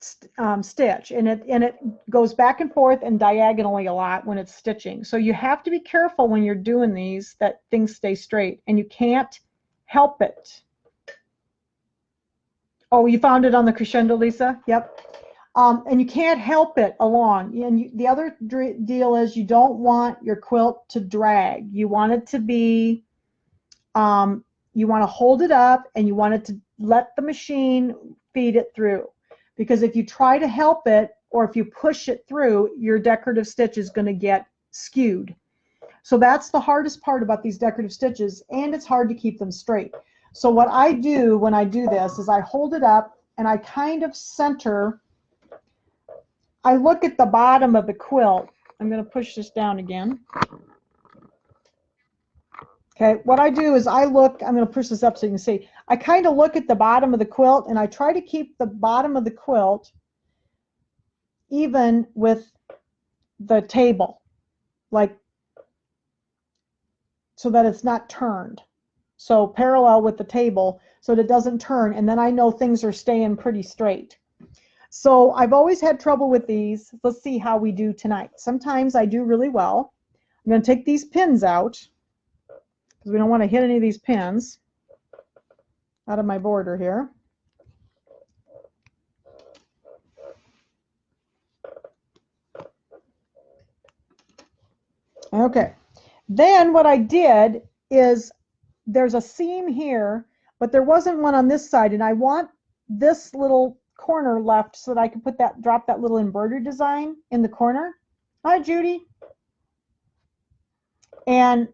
stitch, and it goes back and forth and diagonally a lot when it's stitching. So you have to be careful when you're doing these that things stay straight, and you can't help it. Oh, you found it on the crescendo, Lisa? Yep. And you can't help it along. And the other deal is you don't want your quilt to drag. You want it to be, you want to hold it up and you want it to let the machine feed it through. Because if you try to help it or if you push it through, your decorative stitch is going to get skewed. So that's the hardest part about these decorative stitches, and it's hard to keep them straight. So what I do when I do this is I hold it up and I kind of center. I look at the bottom of the quilt. I'm going to push this down again. Okay, what I do is I'm going to push this up so you can see. I kind of look at the bottom of the quilt and I try to keep the bottom of the quilt even with the table, like, so that it's not turned. So parallel with the table so that it doesn't turn, and then I know things are staying pretty straight. So I've always had trouble with these. Let's see how we do tonight. Sometimes I do really well. I'm going to take these pins out because we don't want to hit any of these pins out of my border here. Okay. Then what I did is there's a seam here, but there wasn't one on this side, and I want this little corner left so that I can drop that little embroidery design in the corner. Hi, Judy. And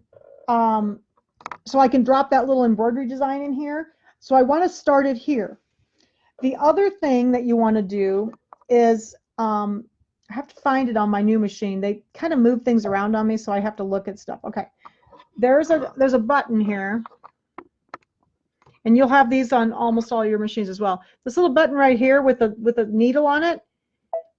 so I can drop that little embroidery design in here. So I want to start it here. The other thing that you want to do is, I have to find it on my new machine. They kind of move things around on me, so I have to look at stuff. Okay, there's a button here, and you'll have these on almost all your machines as well. This little button right here with a needle on it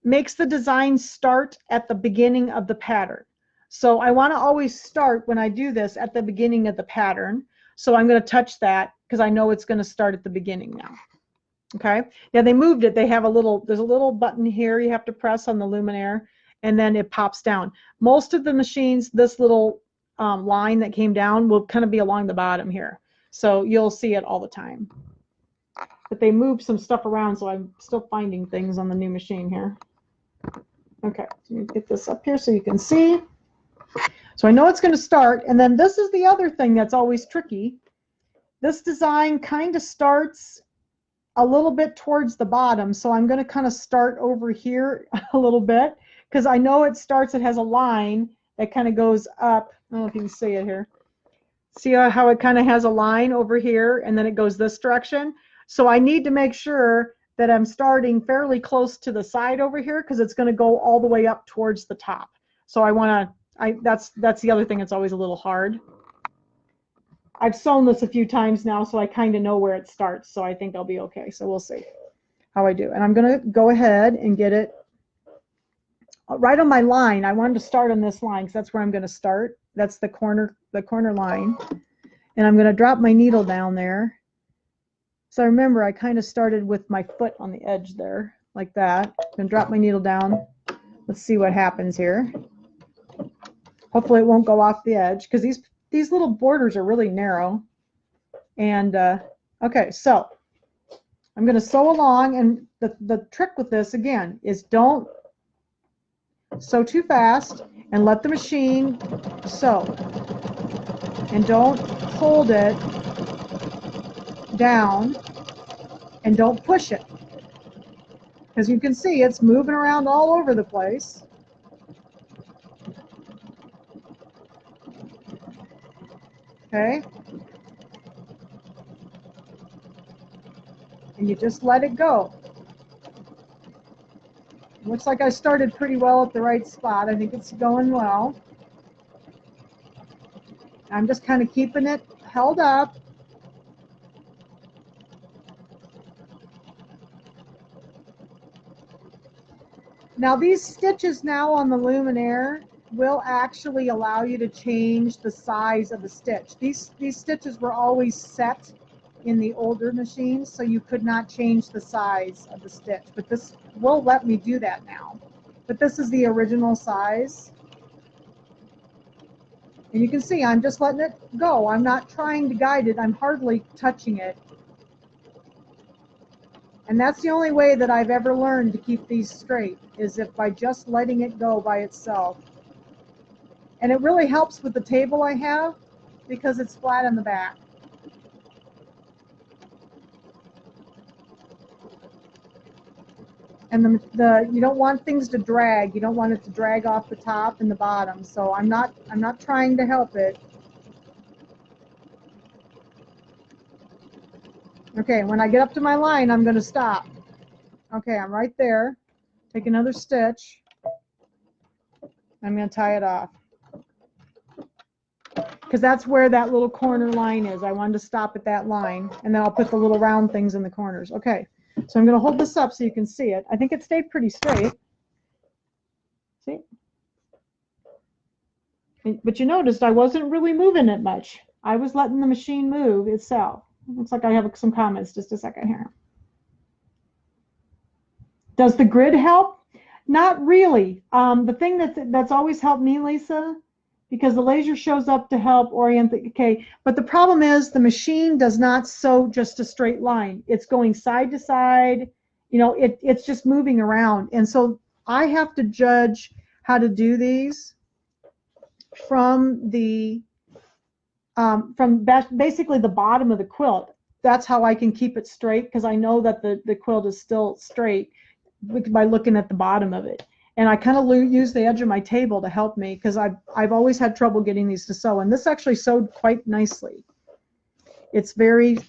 makes the design start at the beginning of the pattern. So I want to always start when I do this at the beginning of the pattern. So I'm going to touch that because I know it's going to start at the beginning now. Okay. Yeah, they moved it. There's a little button here you have to press on the luminaire, and then it pops down. Most of the machines, this little line that came down will kind of be along the bottom here. So you'll see it all the time. But they moved some stuff around, so I'm still finding things on the new machine here. Okay, so let me get this up here so you can see. So I know it's going to start, and then this is the other thing that's always tricky. This design kind of starts a little bit towards the bottom, so I'm going to kind of start over here a little bit because I know it has a line that kind of goes up. I don't know if you can see it here. See how it kind of has a line over here and then it goes this direction? So I need to make sure that I'm starting fairly close to the side over here because it's going to go all the way up towards the top. So that's the other thing that's always a little hard. I've sewn this a few times now, so I kind of know where it starts, so I think I'll be okay. So we'll see how I do. And I'm going to go ahead and get it right on my line. I wanted to start on this line because that's where I'm going to start. That's the corner line. And I'm going to drop my needle down there. So remember, I kind of started with my foot on the edge there, like that. I'm going to drop my needle down. Let's see what happens here. Hopefully it won't go off the edge because these little borders are really narrow. And okay, so I'm going to sew along, and the trick with this again is don't sew too fast and let the machine sew, and don't hold it down and don't push it, because you can see it's moving around all over the place. Okay, and you just let it go. Looks like I started pretty well at the right spot. I think it's going well. I'm just kind of keeping it held up. Now these stitches now on the luminaire will actually allow you to change the size of the stitch. These stitches were always set in the older machines, so you could not change the size of the stitch, but this will let me do that now. But this is the original size, and you can see I'm just letting it go. I'm not trying to guide it. I'm hardly touching it. And that's the only way that I've ever learned to keep these straight, is if by just letting it go by itself. And it really helps with the table I have because it's flat on the back. And you don't want things to drag. You don't want it to drag off the top and the bottom. So I'm not trying to help it. Okay, when I get up to my line, I'm going to stop. Okay, I'm right there. Take another stitch. I'm going to tie it off. Because that's where that little corner line is. I wanted to stop at that line, and then I'll put the little round things in the corners. Okay, so I'm going to hold this up so you can see it. I think it stayed pretty straight. See? But you noticed I wasn't really moving it much. I was letting the machine move itself. Looks like I have some comments. Just a second here. Does the grid help? Not really. The thing that's always helped me, Lisa, because the laser shows up to help orient the, okay, but the problem is the machine does not sew just a straight line. It's going side to side, you know, it's just moving around. And so I have to judge how to do these from the basically the bottom of the quilt. That's how I can keep it straight, because I know that the quilt is still straight by looking at the bottom of it. And I kind of use the edge of my table to help me, because I've always had trouble getting these to sew. And this actually sewed quite nicely. It's very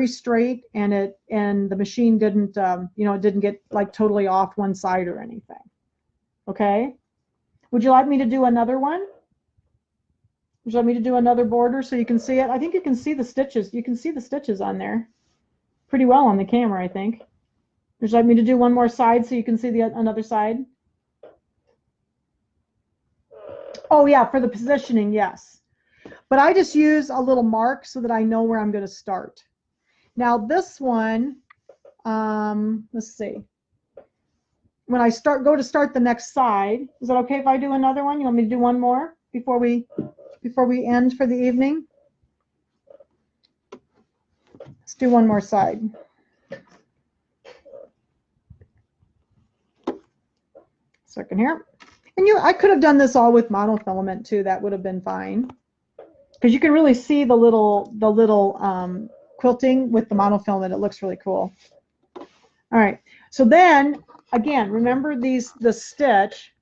straight, and the machine didn't you know, it didn't get like totally off one side or anything. Okay. Would you like me to do another one? Would you like me to do another border so you can see it? I think you can see the stitches. You can see the stitches on there pretty well on the camera, I think. Would you like me to do one more side so you can see another side? Oh yeah, for the positioning, yes. But I just use a little mark so that I know where I'm going to start. Now this one, let's see. When I go to start the next side, is that okay if I do another one? You want me to do one more before we end for the evening? Let's do one more side. Second here. And I could have done this all with monofilament too. That would have been fine, because you can really see the little quilting with the monofilament. It looks really cool. All right. So then again, remember the stitch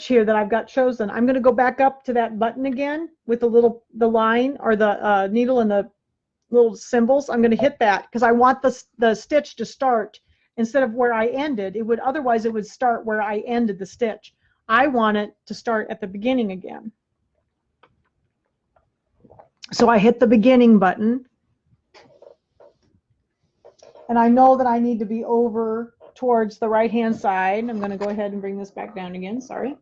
here that I've got chosen. I'm going to go back up to that button again with the line or the needle and the little symbols. I'm going to hit that because I want the stitch to start instead of where I ended. Otherwise it would start where I ended the stitch. I want it to start at the beginning again. So I hit the beginning button, and I know that I need to be over towards the right hand side. I'm going to go ahead and bring this back down again. Sorry,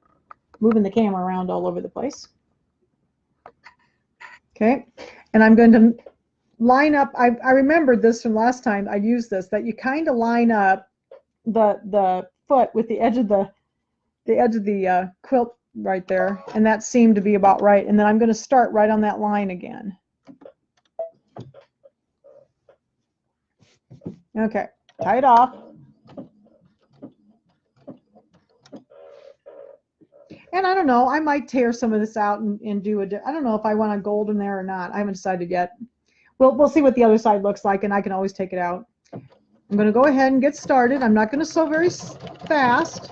moving the camera around all over the place. Okay, and I'm going to line up. I remembered this from last time I used this, that you kind of line up the foot with the edge of the quilt right there, and that seemed to be about right. And then I'm going to start right on that line again. Okay, tie it off. And I don't know, I might tear some of this out and do I don't know if I want a gold in there or not. I haven't decided yet. We'll see what the other side looks like, and I can always take it out. I'm going to go ahead and get started. I'm not going to sew very fast.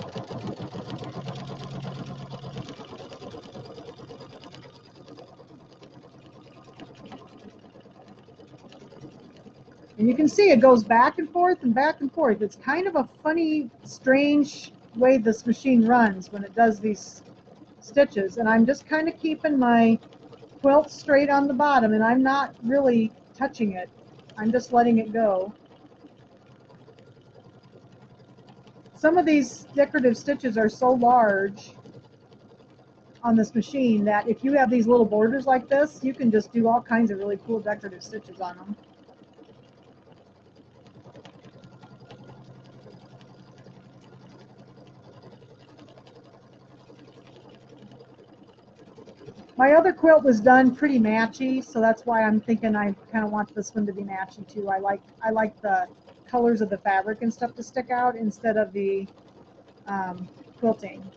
And you can see it goes back and forth and back and forth. It's kind of a funny, strange way this machine runs when it does these stitches. And I'm just kind of keeping my quilt straight on the bottom, and I'm not really touching it. I'm just letting it go. Some of these decorative stitches are so large on this machine that if you have these little borders like this, you can just do all kinds of really cool decorative stitches on them. My other quilt was done pretty matchy, so that's why I'm thinking I kind of want this one to be matchy too. I like the colors of the fabric and stuff to stick out instead of the quilting.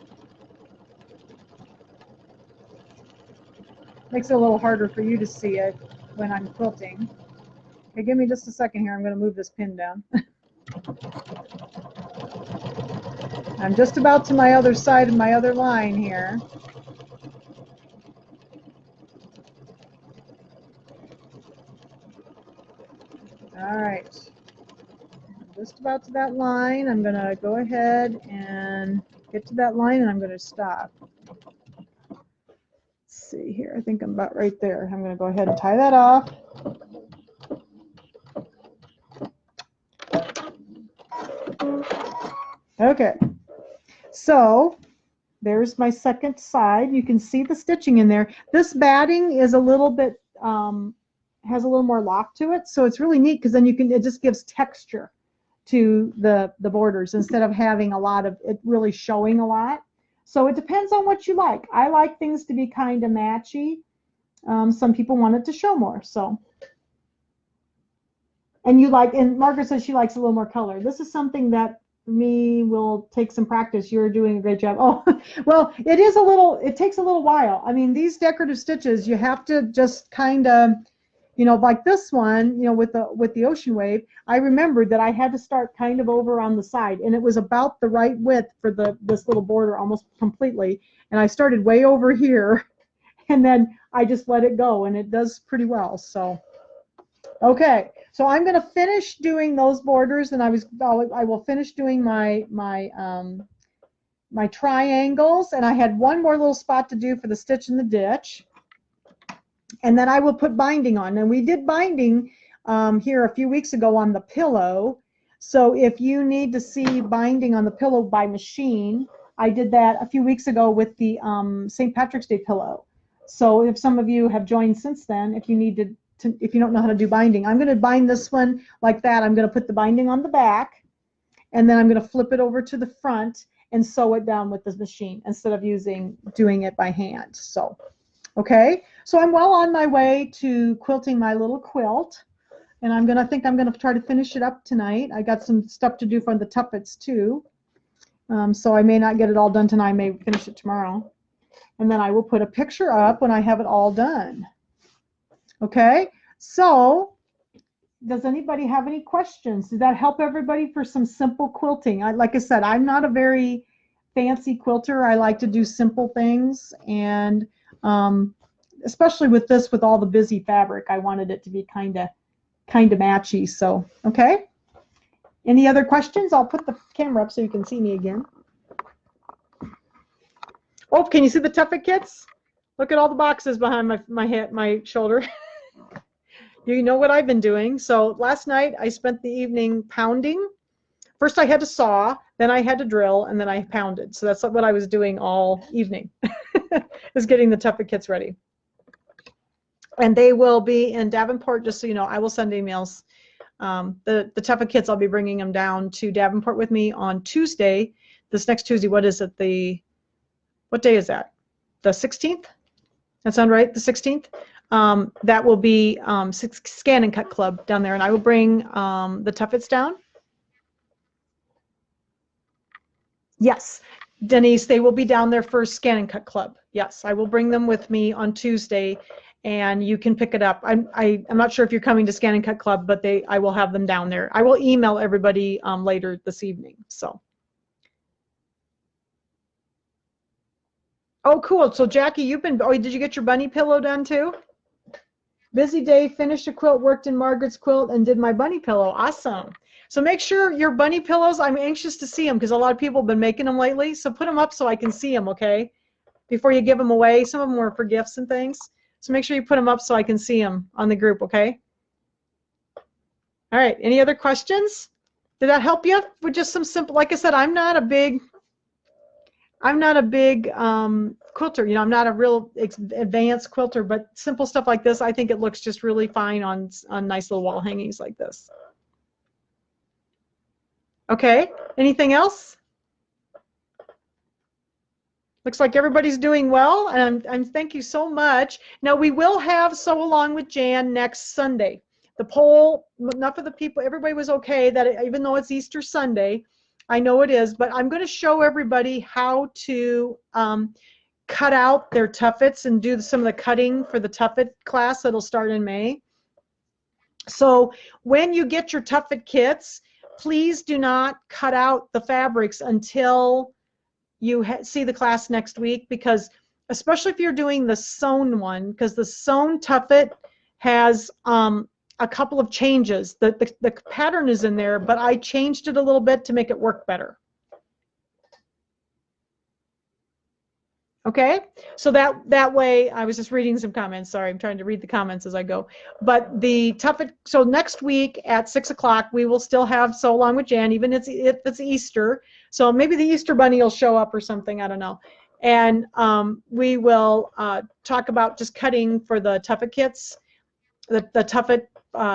Makes it a little harder for you to see it when I'm quilting. Okay, give me just a second here. I'm going to move this pin down. I'm just about to my other side of my other line here. All right. I'm just about to that line. I'm going to go ahead and get to that line, and I'm going to stop. Let's see here. I think I'm about right there. I'm going to go ahead and tie that off. Okay. So there's my second side. You can see the stitching in there. This batting is a little bit, has a little more loft to it. So it's really neat because then you can, it just gives texture to the borders instead of having a lot of it really showing a lot. So it depends on what you like. I like things to be kind of matchy. Some people want it to show more. So, and you like, and Margaret says she likes a little more color. This is something that for me will take some practice. You're doing a great job. Oh, well, it is a little, it takes a little while. I mean, these decorative stitches, you have to just kind of, you know, like this one, you know, with the ocean wave, I remembered that I had to start kind of over on the side, and it was about the right width for this little border almost completely. And I started way over here, and then I just let it go, and it does pretty well. So, okay, so I'm going to finish doing those borders, and I will finish doing my triangles, and I had one more little spot to do for the stitch in the ditch. And then I will put binding on. And we did binding here a few weeks ago on the pillow. So if you need to see binding on the pillow by machine, I did that a few weeks ago with the St. Patrick's Day pillow. So if some of you have joined since then, if you need to, if you don't know how to do binding, I'm going to bind this one like that. I'm going to put the binding on the back, and then I'm going to flip it over to the front and sew it down with the machine instead of doing it by hand. So. Okay, so I'm well on my way to quilting my little quilt, and I'm gonna try to finish it up tonight. I got some stuff to do for the tuppets too, so I may not get it all done tonight. I may finish it tomorrow, and then I will put a picture up when I have it all done. Okay, so does anybody have any questions? Did that help everybody for some simple quilting? Like I said, I'm not a very fancy quilter. I like to do simple things, and especially with this, with all the busy fabric, I wanted it to be kind of matchy. So, okay. Any other questions? I'll put the camera up so you can see me again. Oh, can you see the tuffet kits? Look at all the boxes behind my shoulder. You know what I've been doing. So last night I spent the evening pounding. First I had to saw, then I had to drill, and then I pounded. So that's what I was doing all evening, is getting the tuffet kits ready. And they will be in Davenport, just so you know. I will send emails. The tuffet kits, I'll be bringing them down to Davenport with me on Tuesday. This next Tuesday, what is it? What day is that? The 16th? That sound right? The 16th? That will be Scan and Cut Club down there, and I will bring the tuffets down. Yes, Denise, they will be down there for Scan and Cut Club. Yes, I will bring them with me on Tuesday, and you can pick it up. I'm not sure if you're coming to Scan and Cut Club, but I will have them down there. I will email everybody later this evening. So. Oh, cool. So Jackie, did you get your bunny pillow done too? Busy day, finished a quilt, worked in Margaret's quilt, and did my bunny pillow. Awesome. So make sure your bunny pillows, I'm anxious to see them because a lot of people have been making them lately. So put them up so I can see them, okay? Before you give them away. Some of them were for gifts and things. So make sure you put them up so I can see them on the group, okay? All right. Any other questions? Did that help you with just some simple, like I said, I'm not a big quilter, you know, I'm not a real advanced quilter, but simple stuff like this, I think it looks just really fine on nice little wall hangings like this. Okay, anything else? Looks like everybody's doing well, and thank you so much. Now we will have Sew Along with Jan next Sunday. The poll, enough of the people, everybody was okay that even though it's Easter Sunday, I know it is, but I'm going to show everybody how to cut out their tuffets and do some of the cutting for the tuffet class that'll start in May. So when you get your tuffet kits, please do not cut out the fabrics until you see the class next week, because especially if you're doing the sewn one, because the sewn tuffet has a couple of changes. The pattern is in there, but I changed it a little bit to make it work better. Okay, so that way, I was just reading some comments. Sorry, I'm trying to read the comments as I go. But the tuffet, so next week at 6 o'clock, we will still have Sew Along with Jan, even if it's Easter. So maybe the Easter Bunny will show up or something, I don't know. And we will talk about just cutting for the tuffet kits, the tuffet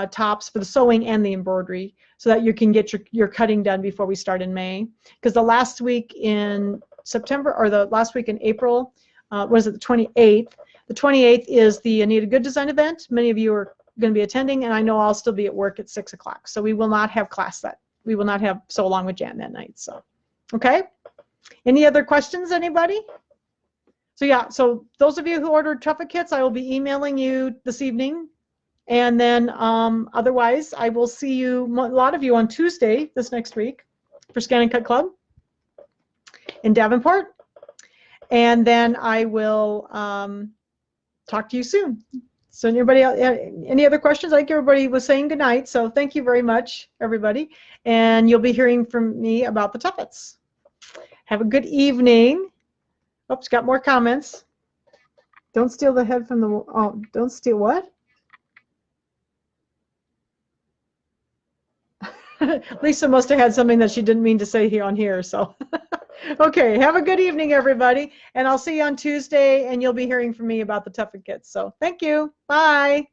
tops for the sewing and the embroidery, so that you can get your cutting done before we start in May. Because the last week in September, or the last week in April, was it the 28th? The 28th is the Anita Good Design event. Many of you are going to be attending, and I know I'll still be at work at 6 o'clock. So we will not have class we will not have Sew Along with Jan that night. So, okay. Any other questions, anybody? So yeah, so those of you who ordered tuffet kits, I will be emailing you this evening. And then otherwise, I will see you, a lot of you, on Tuesday this next week for Scan and Cut Club in Davenport. And then I will talk to you soon. So anybody else, any other questions? I think everybody was saying good night. So thank you very much, everybody. And you'll be hearing from me about the tuffets. Have a good evening. Oops, got more comments. Don't steal the head from the, oh, don't steal what? Lisa must have had something that she didn't mean to say here on here, so. Okay, have a good evening, everybody, and I'll see you on Tuesday, and you'll be hearing from me about the tuffet kits. So thank you. Bye.